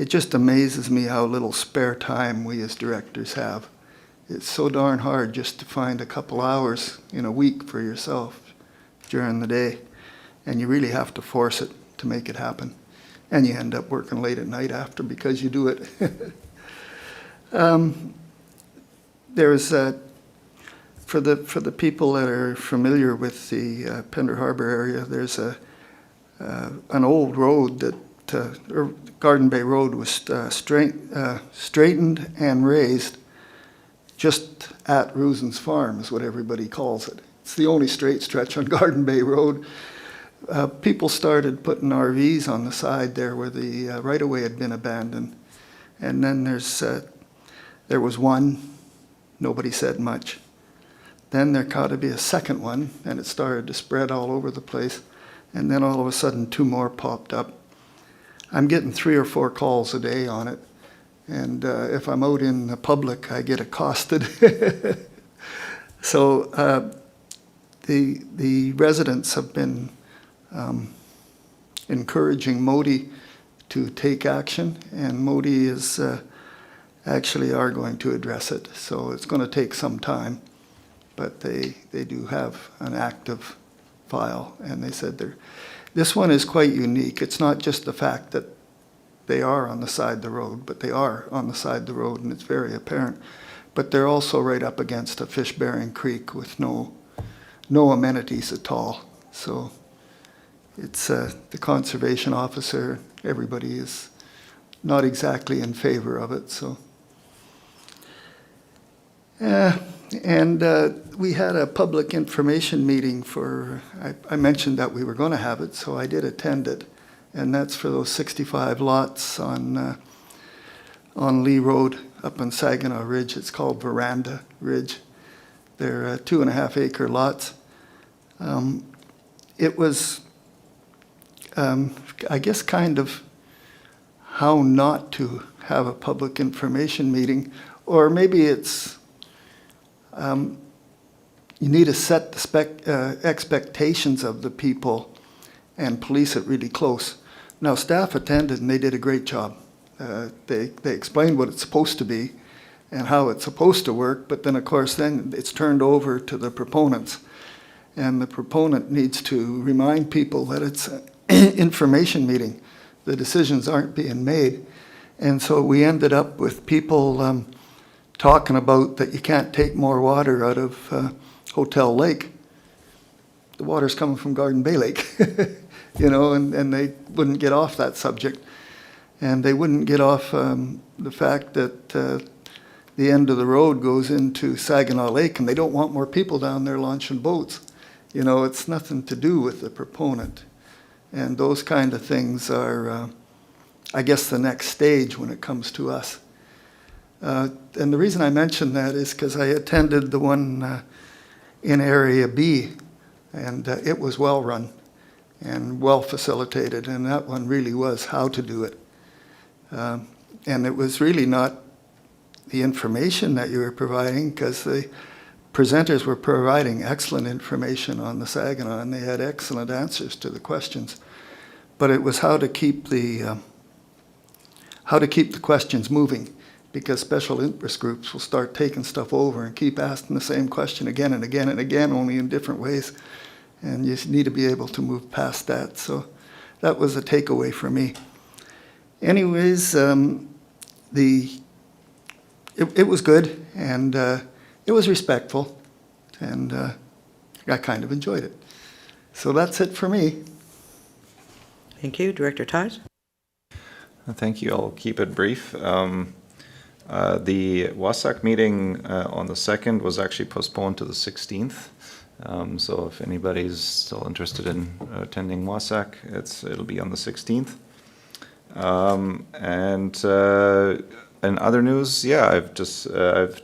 just amazes me how little spare time we as directors have. It's so darn hard just to find a couple hours in a week for yourself during the day. And you really have to force it to make it happen. And you end up working late at night after because you do it. There's for the people that are familiar with the Pender Harbor area, there's an old road that Garden Bay Road was straightened and raised just at Rusen's Farm is what everybody calls it. It's the only straight stretch on Garden Bay Road. People started putting RVs on the side there where the right-of-way had been abandoned. And then there was one, nobody said much. Then there got to be a second one, and it started to spread all over the place. And then all of a sudden, 2 more popped up. I'm getting 3 or 4 calls a day on it. And if I'm out in the public, I get accosted. So the residents have been encouraging Modi to take action, and Modi is actually are going to address it. So it's going to take some time, but they do have an active file, and they said this one is quite unique. It's not just the fact that they are on the side of the road, but they are on the side of the road, and it's very apparent. But they're also right up against a fish-bearing creek with no amenities at all. So it's the conservation officer, everybody is not exactly in favor of it. So, and we had a public information meeting for, I mentioned that we were going to have it, so I did attend it. And that's for those 65 lots on Lee Road up on Saginaw Ridge. It's called Veranda Ridge. They're 2.5 acre lots. It was, I guess, kind of how not to have a public information meeting, or maybe it's you need to set the expectations of the people and police it really close. Now, staff attended and they did a great job. They explained what it's supposed to be, and how it's supposed to work, but then, of course, then it's turned over to the proponents. And the proponent needs to remind people that it's an information meeting. The decisions aren't being made. And so we ended up with people talking about that you can't take more water out of Hotel Lake. The water's coming from Garden Bay Lake, you know, and they wouldn't get off that subject. And they wouldn't get off the fact that the end of the road goes into Saginaw Lake, and they don't want more people down there launching boats. You know, it's nothing to do with the proponent. And those kind of things are, I guess, the next stage when it comes to us. And the reason I mention that is because I attended the one in Area B, and it was well run and well facilitated, and that one really was how to do it. And it was really not the information that you were providing, because the presenters were providing excellent information on the Saginaw, and they had excellent answers to the questions. But it was how to keep the questions moving, because special interest groups will start taking stuff over and keep asking the same question again and again and again, only in different ways. And you need to be able to move past that. So that was a takeaway for me. Anyways, it was good, and it was respectful, and I kind of enjoyed it. So that's it for me. Thank you. Director Ties? Thank you. I'll keep it brief. The WASAC meeting on the 2nd was actually postponed to the 16th. So if anybody's still interested in attending WASAC, it'll be on the 16th. And other news, yeah, I've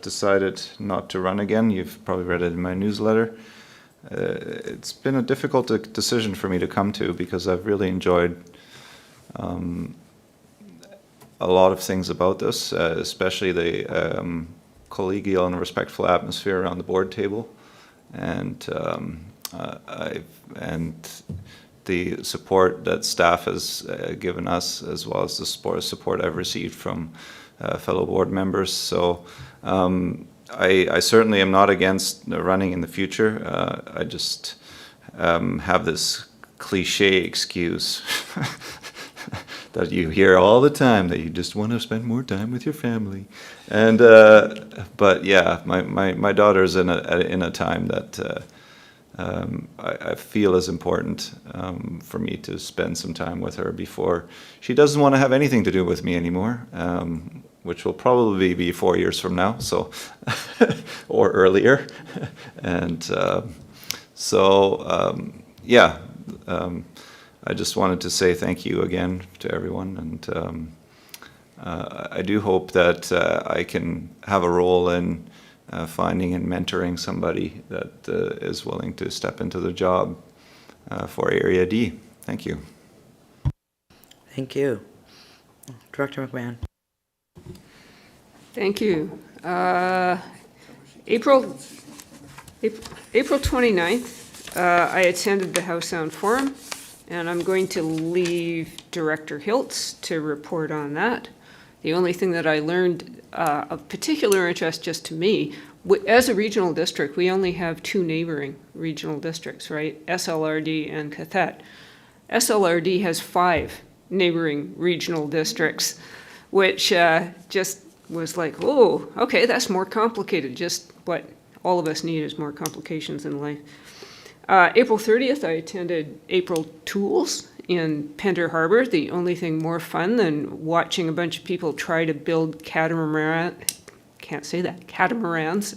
decided not to run again. You've probably read it in my newsletter. It's been a difficult decision for me to come to, because I've really enjoyed a lot of things about this, especially the collegial and respectful atmosphere around the board table, and the support that staff has given us, as well as the support I've received from fellow board members. So I certainly am not against running in the future. I just have this cliche excuse that you hear all the time, that you just want to spend more time with your family. And but yeah, my daughter's in a time that I feel is important for me to spend some time with her before she doesn't want to have anything to do with me anymore, which will probably be 4 years from now, so or earlier. And yeah. I just wanted to say thank you again to everyone, and I do hope that I can have a role in finding and mentoring somebody that is willing to step into the job for Area D. Thank you. Thank you. Director McMahon? Thank you. April 29th, I attended the Howe Sound Forum, and I'm going to leave Director Hiltz to report on that. The only thing that I learned of particular interest just to me, as a regional district, we only have 2 neighboring regional districts, right? SLRD and Cathet. SLRD has 5 neighboring regional districts, which just was like, oh, okay, that's more complicated. Just what all of us need is more complications in life. April 30th, I attended April Tools in Pender Harbor. The only thing more fun than watching a bunch of people try to build catamarans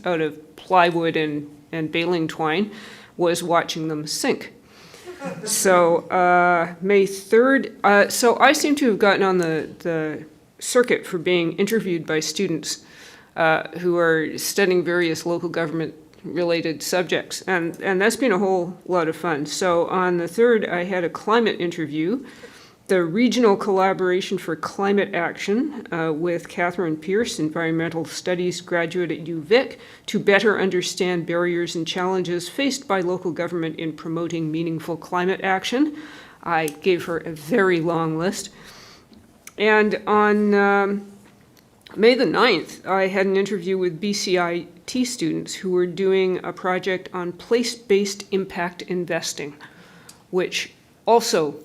out of plywood and baling twine was watching them sink. So May 3rd, so I seem to have gotten on the circuit for being interviewed by students who are studying various local government related subjects, and that's been a whole lot of fun. So on the 3rd, I had a climate interview, the Regional Collaboration for Climate Action with Catherine Pierce, Environmental Studies graduate at UVic, to better understand barriers and challenges faced by local government in promoting meaningful climate action. I gave her a very long list. And on May the 9th, I had an interview with BCIT students who were doing a project on place-based impact investing, which also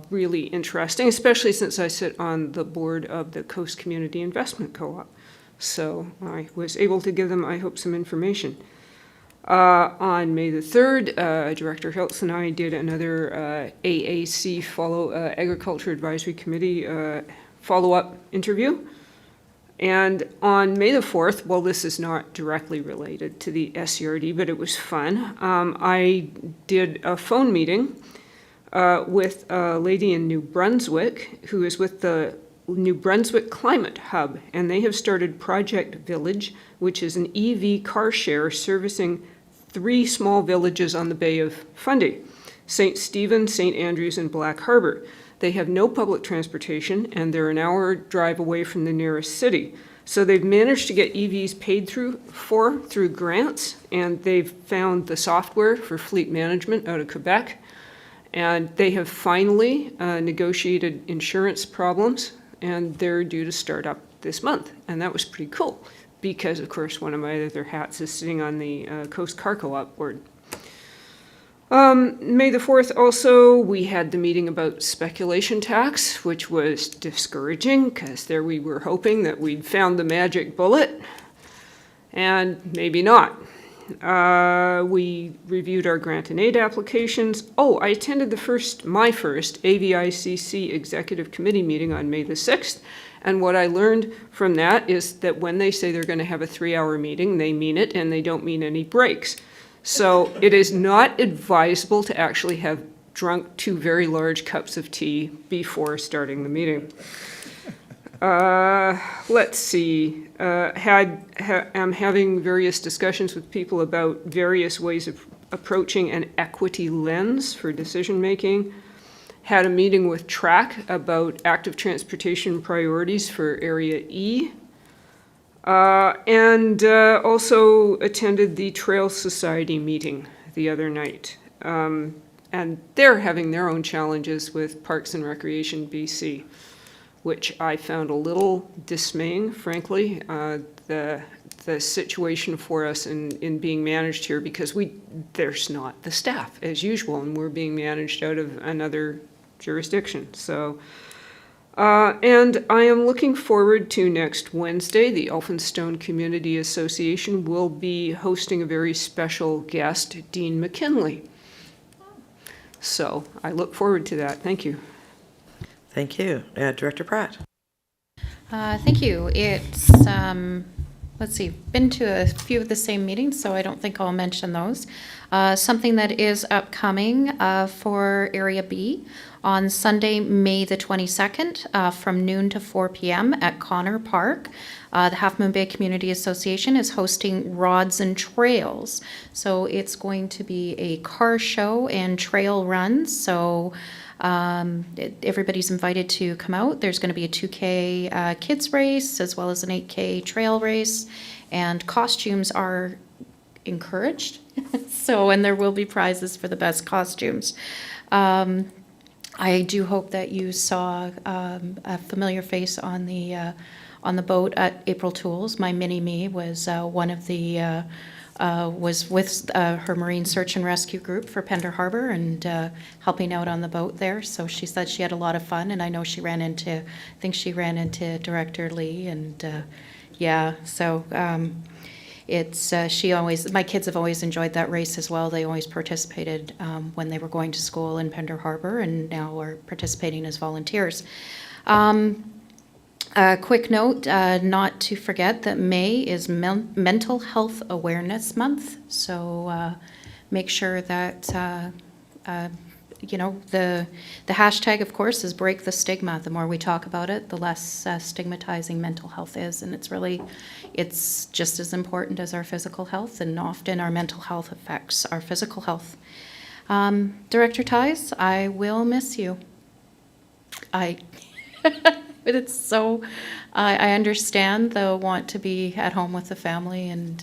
really interesting, especially since I sit on the board of the Coast Community Investment Co-op. So I was able to give them, I hope, some information. On May the 3rd, Director Hiltz and I did another AAC Agriculture Advisory Committee follow-up interview. And on May the 4th, well, this is not directly related to the SCRD, but it was fun. I did a phone meeting with a lady in New Brunswick who is with the New Brunswick Climate Hub, and they have started Project Village, which is an EV car share servicing 3 small villages on the Bay of Fundy: St. Stephen, St. Andrews, and Black Harbor. They have no public transportation, and they're an hour drive away from the nearest city. So they've managed to get EVs paid through grants, and they've found the software for fleet management out of Quebec. And they have finally negotiated insurance problems, and they're due to start up this month. And that was pretty cool, because of course one of my other hats is sitting on the Coast Car Co-op board. May the 4th also, we had the meeting about speculation tax, which was discouraging because there we were hoping that we'd found the magic bullet, and maybe not. We reviewed our grant and aid applications. Oh, I attended my first AVICC Executive Committee meeting on May the 6th, and what I learned from that is that when they say they're going to have a 3-hour meeting, they mean it, and they don't mean any breaks. So it is not advisable to actually have drunk 2 very large cups of tea before starting the meeting. Let's see. I'm having various discussions with people about various ways of approaching an equity lens for decision making. Had a meeting with TRAC about active transportation priorities for Area E. And also attended the Trail Society meeting the other night. And they're having their own challenges with Parks and Recreation BC, which I found a little dismaying, frankly, the situation for us in being managed here, because there's not the staff as usual, and we're being managed out of another jurisdiction. So. And I am looking forward to next Wednesday. The Elphinstone Community Association will be hosting a very special guest, Dean McKinley. So I look forward to that. Thank you. Thank you. Director Pratt. Thank you. It's, let's see, been to a few of the same meetings, so I don't think I'll mention those. Something that is upcoming for Area B on Sunday, May the 22nd, from noon to 4 p.m. at Connor Park. The Half Moon Bay Community Association is hosting Rods and Trails. So it's going to be a car show and trail runs. So everybody's invited to come out. There's going to be a 2K kids race as well as an 8K trail race, and costumes are encouraged. So, and there will be prizes for the best costumes. I do hope that you saw a familiar face on the boat at April Tools. My mini-me was one of the was with her Marine Search and Rescue group for Pender Harbor and helping out on the boat there. So she said she had a lot of fun, and I know she ran into, I think she ran into Director Lee, and yeah, so it's, my kids have always enjoyed that race as well. They always participated when they were going to school in Pender Harbor, and now are participating as volunteers. A quick note, not to forget that May is Mental Health Awareness Month, so make sure that, you know, the hashtag, of course, is break the stigma. The more we talk about it, the less stigmatizing mental health is, and it's just as important as our physical health, and often our mental health affects our physical health. Director Tice, I will miss you. But it's so, I understand the want to be at home with the family and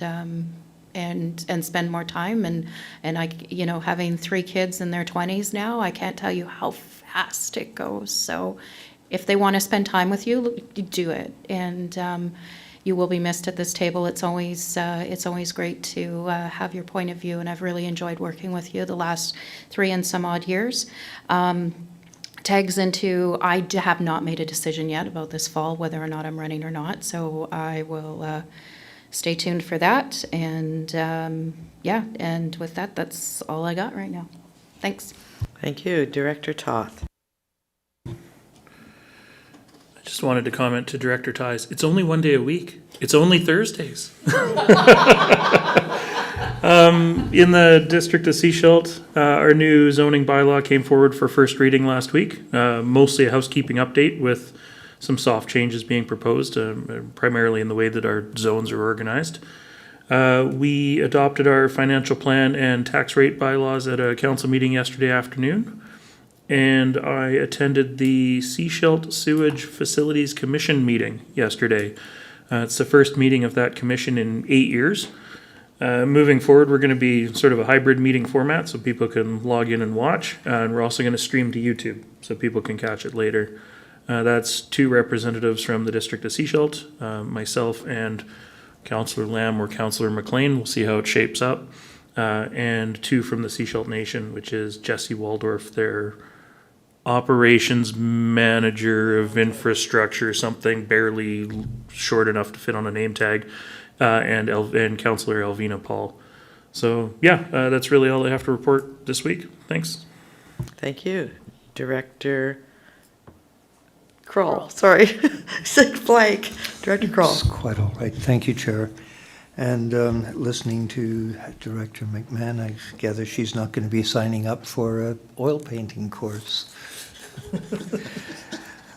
spend more time, and I, you know, having 3 kids in their 20s now, I can't tell you how fast it goes. So if they want to spend time with you, do it. And you will be missed at this table. It's always great to have your point of view, and I've really enjoyed working with you the last 3 and some odd years. Tags into, I have not made a decision yet about this fall, whether or not I'm running or not, so I will stay tuned for that. And yeah, and with that, that's all I got right now. Thanks. Thank you. Director Toth. I just wanted to comment to Director Ties, it's only 1 day a week. It's only Thursdays. In the District of Seashelt, our new zoning bylaw came forward for first reading last week. Mostly a housekeeping update with some soft changes being proposed, primarily in the way that our zones are organized. We adopted our financial plan and tax rate bylaws at a council meeting yesterday afternoon. And I attended the Seashelt Sewage Facilities Commission meeting yesterday. It's the first meeting of that commission in 8 years. Moving forward, we're going to be sort of a hybrid meeting format so people can log in and watch. And we're also going to stream to YouTube so people can catch it later. That's 2 representatives from the District of Seashelt, myself and Councillor Lamb or Councillor McLean. We'll see how it shapes up. And 2 from the Seashelt Nation, which is Jesse Waldorf, their operations manager of infrastructure, something barely short enough to fit on a name tag, and Councillor Elvina Paul. So yeah, that's really all I have to report this week. Thanks. Thank you. Director Kroll. Sorry. Sick blank. Director Kroll. It's quite all right. Thank you, Chair. And listening to Director McMahon, I gather she's not going to be signing up for an oil painting course.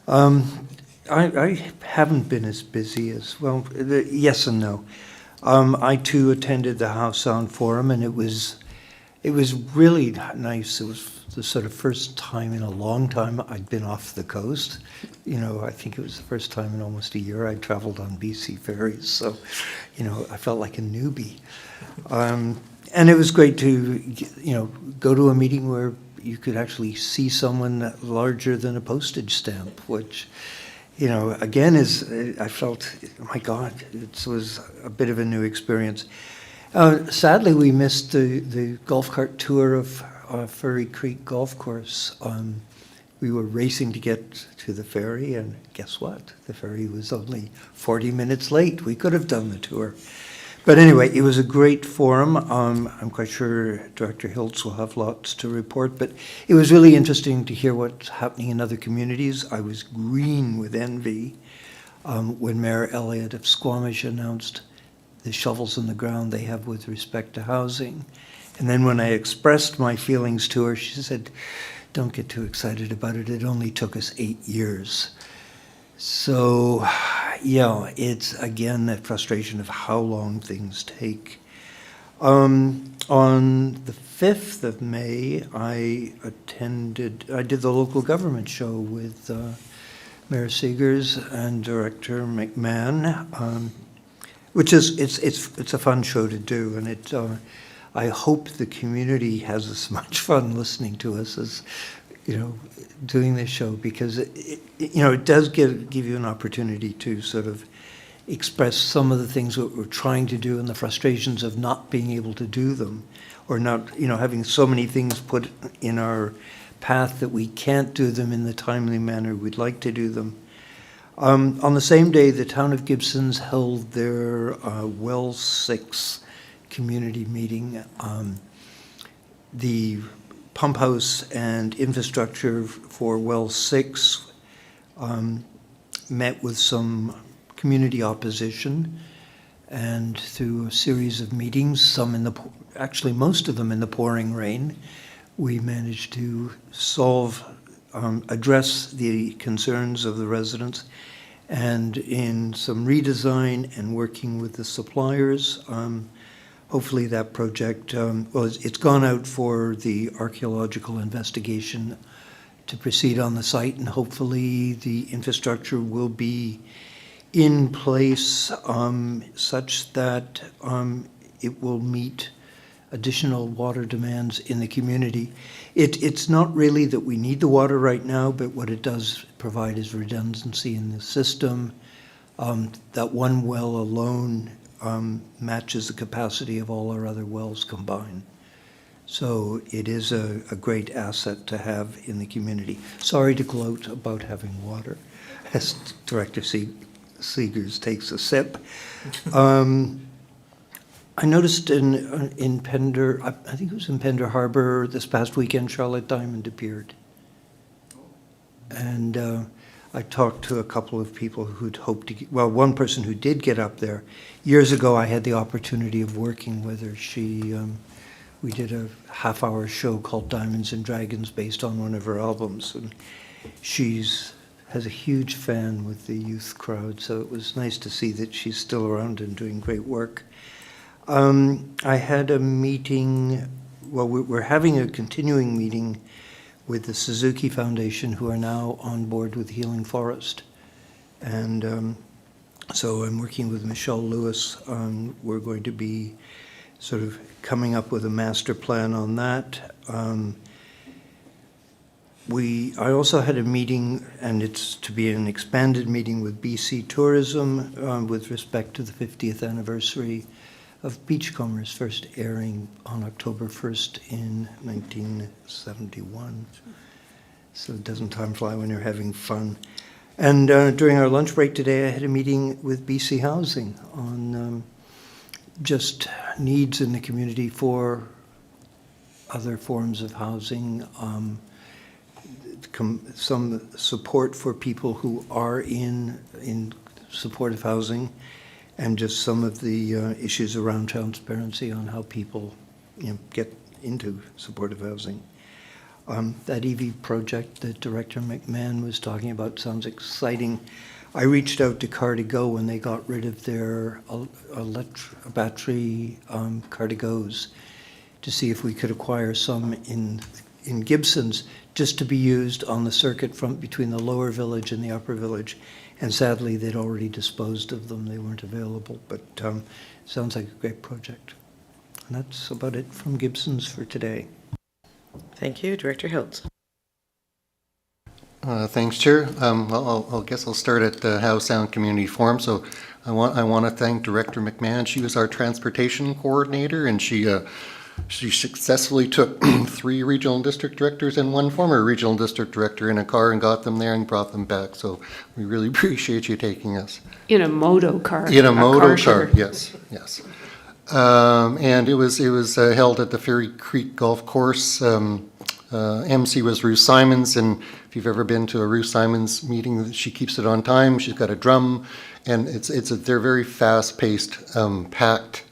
I haven't been as busy as, well, yes and no. I too attended the House Sound Forum, and it was really nice. It was the sort of first time in a long time I'd been off the coast. You know, I think it was the first time in almost a year I'd traveled on BC ferries, so, you know, I felt like a newbie. And it was great to, you know, go to a meeting where you could actually see someone larger than a postage stamp, which, you know, again, I felt, my God, it was a bit of a new experience. Sadly, we missed the golf cart tour of Furry Creek Golf Course. We were racing to get to the ferry, and guess what? The ferry was only 40 minutes late. We could have done the tour. But anyway, it was a great forum. I'm quite sure Director Hiltz will have lots to report, but it was really interesting to hear what's happening in other communities. I was green with envy when Mayor Elliott of Squamish announced the shovels in the ground they have with respect to housing. And then when I expressed my feelings to her, she said, "Don't get too excited about it. It only took us 8 years." So, yeah, it's again that frustration of how long things take. On the 5th of May, I did the local government show with Mayor Seegers and Director McMahon, which is, it's a fun show to do, and I hope the community has as much fun listening to us as, you know, doing this show, because it does give you an opportunity to sort of express some of the things that we're trying to do and the frustrations of not being able to do them, or not, having so many things put in our path that we can't do them in the timely manner we'd like to do them. On the same day, the town of Gibsons held their Well 6 community meeting. The pump house and infrastructure for Well 6 met with some community opposition, and through a series of meetings, actually most of them in the pouring rain, we managed to address the concerns of the residents, and in some redesign and working with the suppliers, hopefully that project, it's gone out for the archaeological investigation to proceed on the site, and hopefully the infrastructure will be in place such that it will meet additional water demands in the community. It's not really that we need the water right now, but what it does provide is redundancy in the system. That one well alone matches the capacity of all our other wells combined. So it is a great asset to have in the community. Sorry to gloat about having water, as Director Seegers takes a sip. I noticed in Pender, I think it was in Pender Harbor this past weekend, Charlotte Diamond appeared. And I talked to a couple of people who'd hoped to get, well, one person who did get up there. Years ago, I had the opportunity of working with her. We did a half-hour show called Diamonds and Dragons based on one of her albums. And has a huge fan with the youth crowd, so it was nice to see that she's still around and doing great work. I had a meeting, well, we're having a continuing meeting with the Suzuki Foundation, who are now on board with Healing Forest. And so I'm working with Michelle Lewis. We're going to be sort of coming up with a master plan on that. I also had a meeting, and it's to be an expanded meeting with BC Tourism with respect to the 50th anniversary of Beachcombers first airing on October 1st in 1971. So doesn't time fly when you're having fun? And during our lunch break today, I had a meeting with BC Housing on just needs in the community for other forms of housing, some support for people who are in supportive housing, and just some of the issues around transparency on how people get into supportive housing. That EV project that Director McMahon was talking about sounds exciting. I reached out to Car2Go when they got rid of their battery Car2Gos to see if we could acquire some in Gibsons just to be used on the circuit front between the lower village and the upper village. And sadly, they'd already disposed of them. They weren't available, but sounds like a great project. And that's about it from Gibsons for today. Thank you. Director Hiltz. Thanks, Chair. I guess I'll start at the Howe Sound Community Forum. So I want to thank Director McMahon. She was our transportation coordinator, and she successfully took 3 regional district directors and 1 former regional district director in a car and got them there and brought them back. So we really appreciate you taking us. In a moto car. In a moto car, share. yes. And it was held at the Fairy Creek Golf Course. MC was Ruth Simons, and if you've ever been to a Ruth Simons meeting, she keeps it on time. She's got a drum, and they're very fast-paced, packed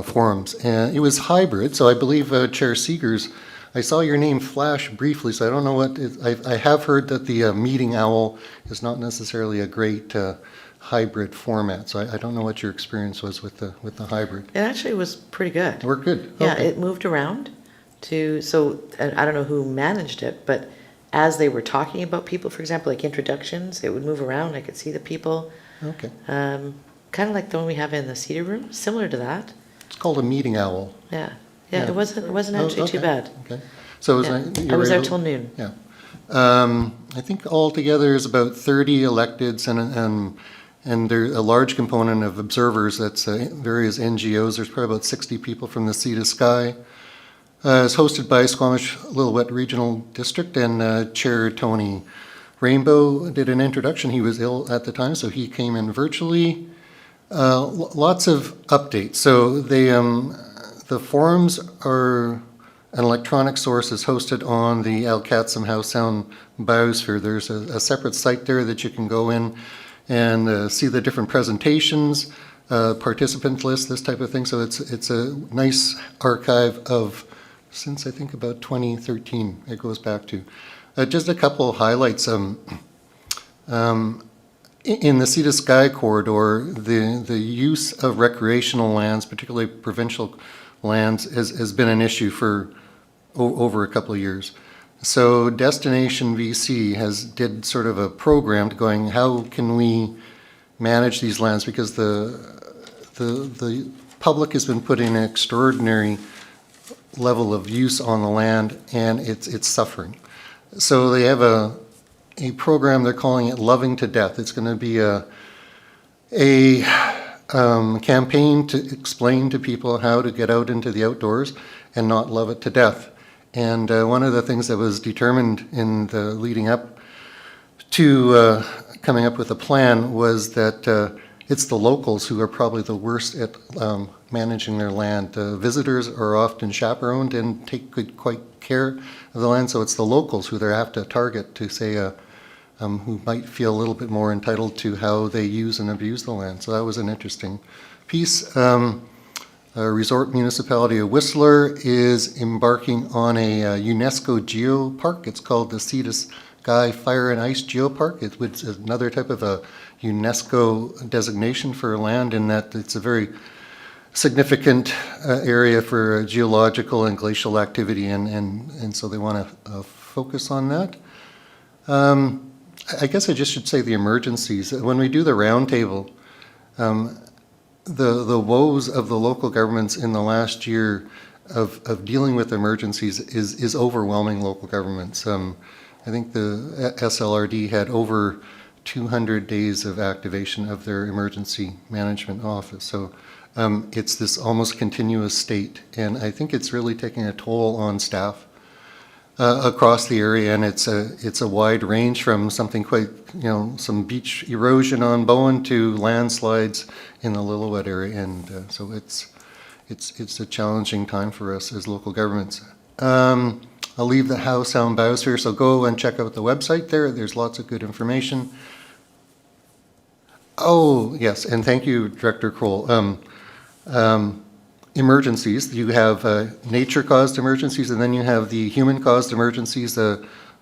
forums. And it was hybrid, so I believe Chair Seegers, I saw your name flash briefly, so I don't know what I have heard that the meeting owl is not necessarily a great hybrid format, so I don't know what your experience was with the hybrid. It actually was pretty good. We're good. Yeah, Okay. it moved around and I don't know who managed it, but as they were talking about people, for example, like introductions, it would move around. I could see the people. Okay. Kind of like the one we have in the Cedar Room, similar to that. It's called a meeting owl. Yeah. Yeah. It wasn't actually too okay. bad. Okay. So it was, Yeah. I was there till noon. Yeah. I think altogether is about 30 electeds and there's a large component of observers. That's various NGOs. There's probably about 60 people from the Sea to Sky. It's hosted by Squamish Lillooet Regional District, and Chair Tony Rainbow did an introduction. He was ill at the time, so he came in virtually. Lots of updates. So the forums are an electronic source is hosted on the Alcatsum Howe Sound Biosphere. There's a separate site there that you can go in and see the different presentations, participant list, this type of thing. So it's a nice archive of, since I think about 2013, it goes back to. Just a couple of highlights. In the Sea to Sky corridor, the use of recreational lands, particularly provincial lands, has been an issue for over a couple of years. So Destination BC did sort of a program to going, how can we manage these lands? Because the public has been putting an extraordinary level of use on the land, and it's suffering. So they have a program, they're calling it Loving to Death. It's going to be a campaign to explain to people how to get out into the outdoors and not love it to death. And one of the things that was determined in the leading up to coming up with a plan was that it's the locals who are probably the worst at managing their land. Visitors are often chaperoned and take good quite care of the land, so it's the locals who they have to target to say who might feel a little bit more entitled to how they use and abuse the land. So that was an interesting piece. Resort Municipality of Whistler is embarking on a UNESCO geopark. It's called the Sea to Sky Fire and Ice Geopark. It's another type of a UNESCO designation for land in that it's a very significant area for geological and glacial activity, and so they want to focus on that. I guess I just should say the emergencies. When we do the roundtable, the woes of the local governments in the last year of dealing with emergencies is overwhelming local governments. I think the SLRD had over 200 days of activation of their emergency management office. So it's this almost continuous state, and I think it's really taking a toll on staff across the area, and it's a wide range from something quite, some beach erosion on Bowen to landslides in the Lillooet area, and so it's a challenging time for us as local governments. I'll leave the how, sound, bows here, so go and check out the website there. There's lots of good information. Oh, yes, and thank you, Director Kroll. Emergencies, you have nature-caused emergencies, and then you have the human-caused emergencies.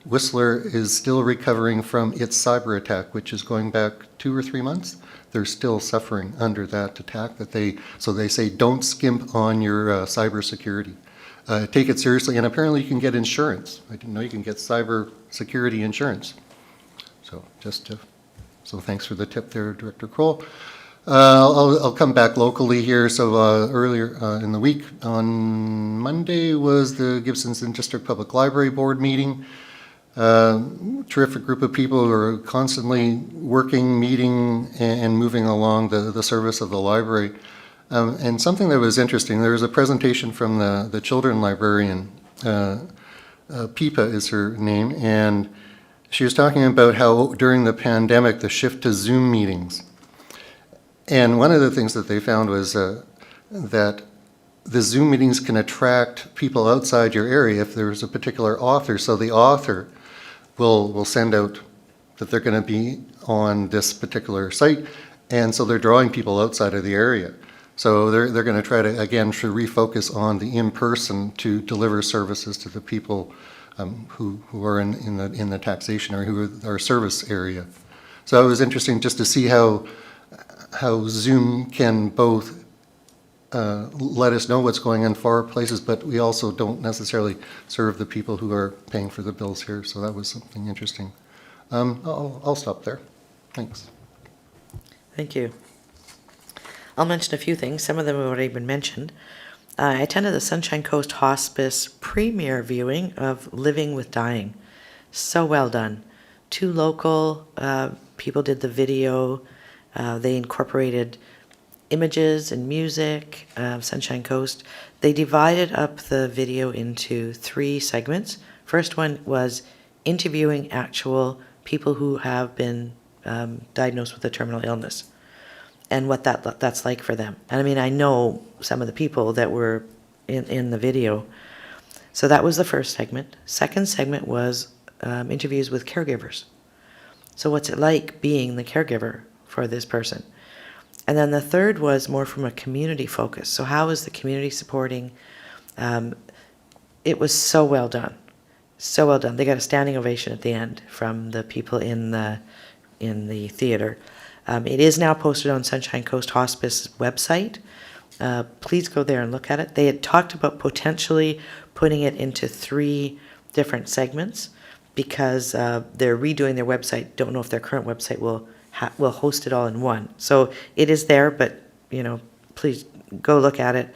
Whistler is still recovering from its cyber attack, which is going back 2 or 3 months. They're still suffering under that attack. So they say don't skimp on your cyber security. Take it seriously, and apparently you can get insurance. I didn't know you can get cyber security insurance. So so thanks for the tip there, Director Kroll. I'll come back locally here. So earlier in the week, on Monday, was the Gibsons and District Public Library Board meeting. Terrific group of people who are constantly working, meeting, and moving along the service of the library. And something that was interesting, there was a presentation from the children librarian, Pipa is her name, and she was talking about how during the pandemic, the shift to Zoom meetings. And one of the things that they found was that the Zoom meetings can attract people outside your area if there's a particular author. So the author will send out that they're going to be on this particular site, and so they're drawing people outside of the area. So they're going to try to, again, to refocus on the in-person to deliver services to the people who are in the taxation or who are our service area. So it was interesting just to see how Zoom can both let us know what's going on in far places, but we also don't necessarily serve the people who are paying for the bills here. So that was something interesting. I'll stop there. Thanks. Thank you. I'll mention a few things. Some of them have already been mentioned. I attended the Sunshine Coast Hospice premiere viewing of Living with Dying. So well done. 2 local people did the video. They incorporated images and music, Sunshine Coast. They divided up the video into 3 segments. First one was interviewing actual people who have been diagnosed with a terminal illness and what that's like for them. And I mean, I know some of the people that were in the video. So that was the first segment. Second segment was interviews with caregivers. So what's it like being the caregiver for this person? And then the third was more from a community focus. So how is the community supporting? It was so well done. So well done. They got a standing ovation at the end from the people in the theater. It is now posted on Sunshine Coast Hospice website. Please go there and look at it. They had talked about potentially putting it into 3 different segments because they're redoing their website. Don't know if their current website will host it all in one. So it is there, but please go look at it.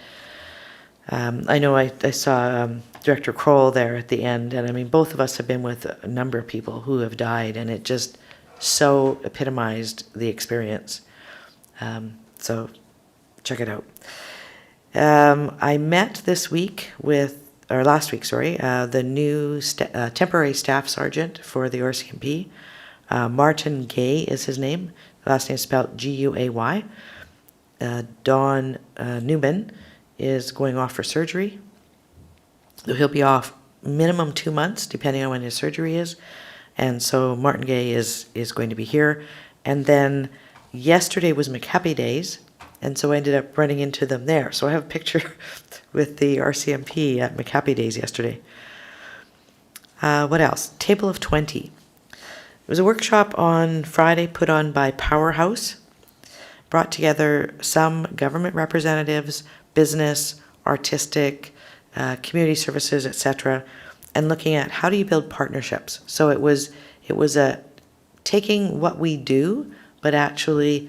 I know I saw Director Kroll there at the end, and I mean, both of us have been with a number of people who have died, and it just so epitomized the experience. So check it out. I met this week or last week, sorry, the new temporary staff sergeant for the RCMP. Martin Gay is his name. Last name is spelled Guay. Don Newman is going off for surgery. He'll be off minimum 2 months, depending on when his surgery is. And so Martin Gay is going to be here. And then yesterday was McHappy Days, and so I ended up running into them there. So I have a picture with the RCMP at McHappy Days yesterday. What else? Table of 20. It was a workshop on Friday put on by Powerhouse. Brought together some government representatives, business, artistic, community services, etc., and looking at how do you build partnerships. So it was taking what we do, but actually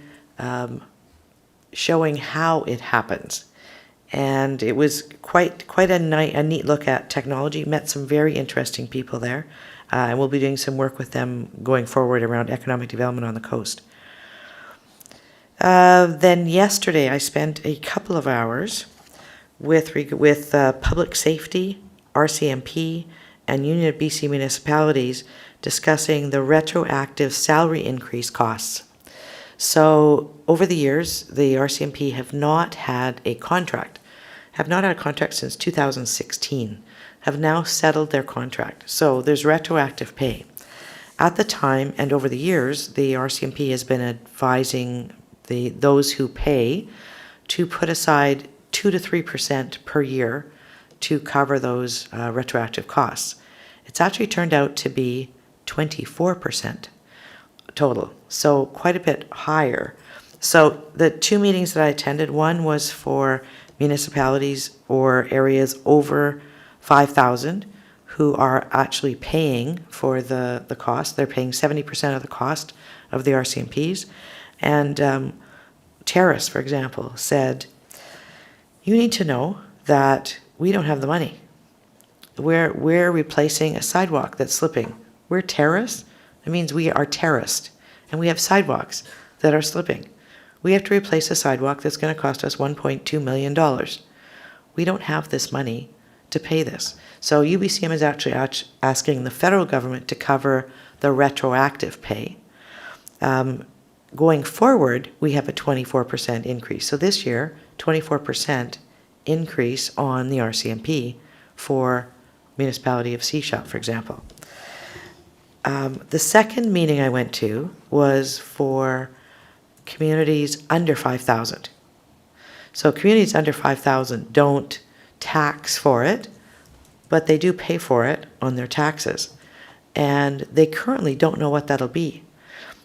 showing how it happens. And it was quite a neat look at technology. Met some very interesting people there, and we'll be doing some work with them going forward around economic development on the coast. Then yesterday I spent a couple of hours with public safety, RCMP, and Union of BC Municipalities discussing the retroactive salary increase costs. So over the years, the RCMP have not had a contract since 2016, have now settled their contract. So there's retroactive pay. At the time and over the years, the RCMP has been advising those who pay to put aside 2 to 3% per year to cover those retroactive costs. It's actually turned out to be 24% total, so quite a bit higher. So the two meetings that I attended, one was for municipalities or areas over 5,000 who are actually paying for the cost. They're paying 70% of the cost of the RCMPs. And Terrace, for example, said, you need to know that we don't have the money. We're replacing a sidewalk that's slipping. We're terrace. It means we are terraced, and we have sidewalks that are slipping. We have to replace a sidewalk that's going to cost us $1.2 million. We don't have this money to pay this. So UBCM is actually asking the federal government to cover the retroactive pay. Going forward, we have a 24% increase. So this year, 24% increase on the RCMP for municipality of Seashell, for example. The second meeting I went to was for communities under 5,000. So communities under 5,000 don't tax for it, but they do pay for it on their taxes. And they currently don't know what that'll be.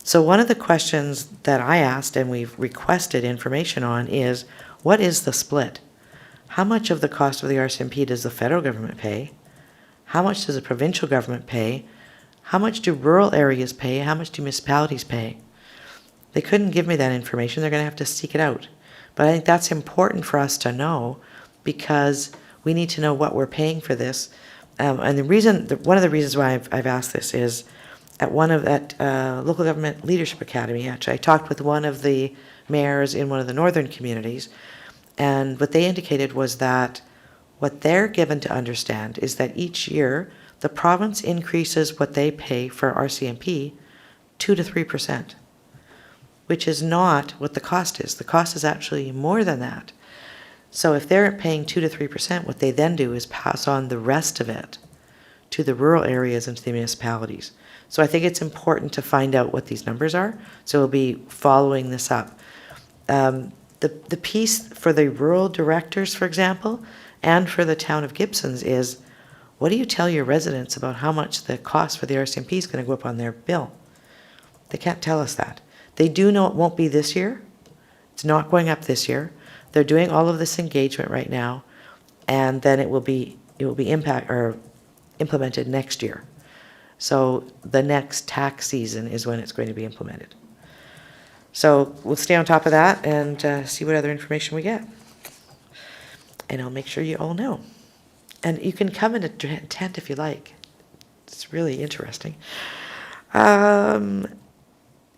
So one of the questions that I asked and we've requested information on is, what is the split? How much of the cost of the RCMP does the federal government pay? How much does the provincial government pay? How much do rural areas pay? How much do municipalities pay? They couldn't give me that information. They're going to have to seek it out. But I think that's important for us to know because we need to know what we're paying for this. And one of the reasons why I've asked this is at Local Government Leadership Academy, actually, I talked with one of the mayors in one of the northern communities, and what they indicated was that what they're given to understand is that each year the province increases what they pay for RCMP 2 to 3%, which is not what the cost is. The cost is actually more than that. So if they're paying 2 to 3%, what they then do is pass on the rest of it to the rural areas and to the municipalities. So I think it's important to find out what these numbers are. So we'll be following this up. The piece for the rural directors, for example, and for the town of Gibsons is, what do you tell your residents about how much the cost for the RCMP is going to go up on their bill? They can't tell us that. They do know it won't be this year. It's not going up this year. They're doing all of this engagement right now, and then it will be implemented next year. So the next tax season is when it's going to be implemented. So we'll stay on top of that and see what other information we get. And I'll make sure you all know. And you can come and attend if you like. It's really interesting.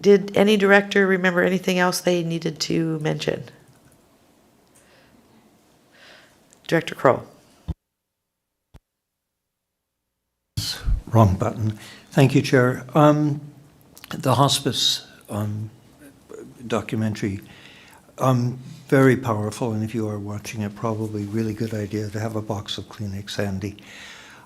Did any director remember anything else they needed to mention? Director Kroll. Wrong button. Thank you, Chair. The hospice documentary, very powerful, and if you are watching it, probably really good idea to have a box of Kleenex handy.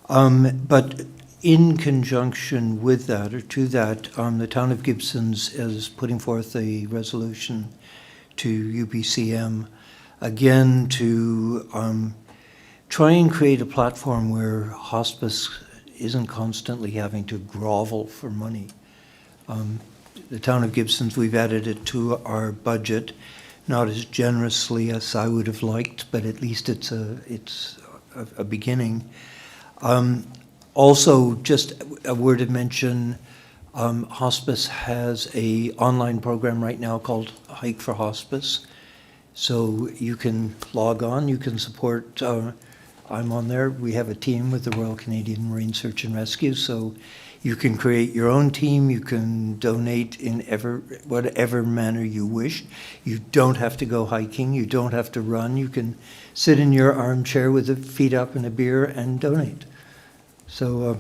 But in conjunction with that, or to that, the town of Gibsons is putting forth a resolution to UBCM, again, to try and create a platform where hospice isn't constantly having to grovel for money. The town of Gibsons, we've added it to our budget, not as generously as I would have liked, but at least it's a beginning. Also, just a word of mention, hospice has a online program right now called Hike for Hospice. So you can log on, you can support, I'm on there. We have a team with the Royal Canadian Marine Search and Rescue, so you can create your own team, you can donate in whatever manner you wish. You don't have to go hiking, you don't have to run, you can sit in your armchair with the feet up and a beer and donate. So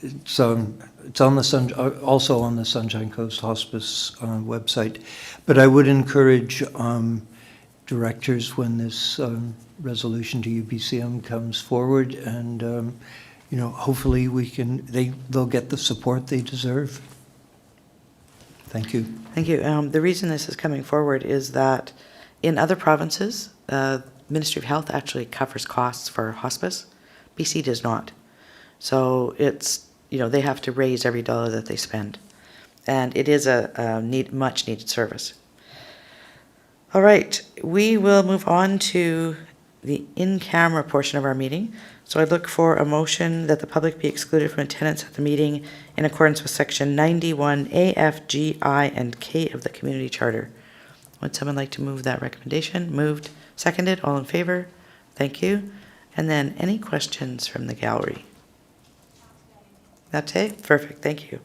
it's on the also on the Sunshine Coast Hospice website. But I would encourage directors when this resolution to UBCM comes forward, and hopefully they'll get the support they deserve. Thank you. Thank you. The reason this is coming forward is that in other provinces, Ministry of Health actually covers costs for hospice. BC does not. So it's, they have to raise every dollar that they spend. And it is a much needed service. All right, we will move on to the in-camera portion of our meeting. So I'd look for a motion that the public be excluded from attendance at the meeting in accordance with section 91 A, F, G, I, and K of the Community Charter. Would someone like to move that recommendation? Moved, seconded, all in favor? Thank you. And then any questions from the gallery? That's it? Perfect, thank you.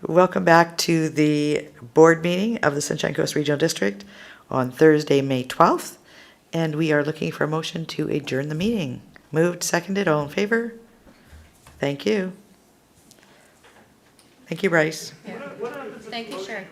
Welcome back to the board meeting of the Sunshine Coast Regional District on Thursday, May 12th. And we are looking for a motion to adjourn the meeting. Moved, seconded, all in favor? Thank you. Thank you, Bryce. Thank you, Sherry.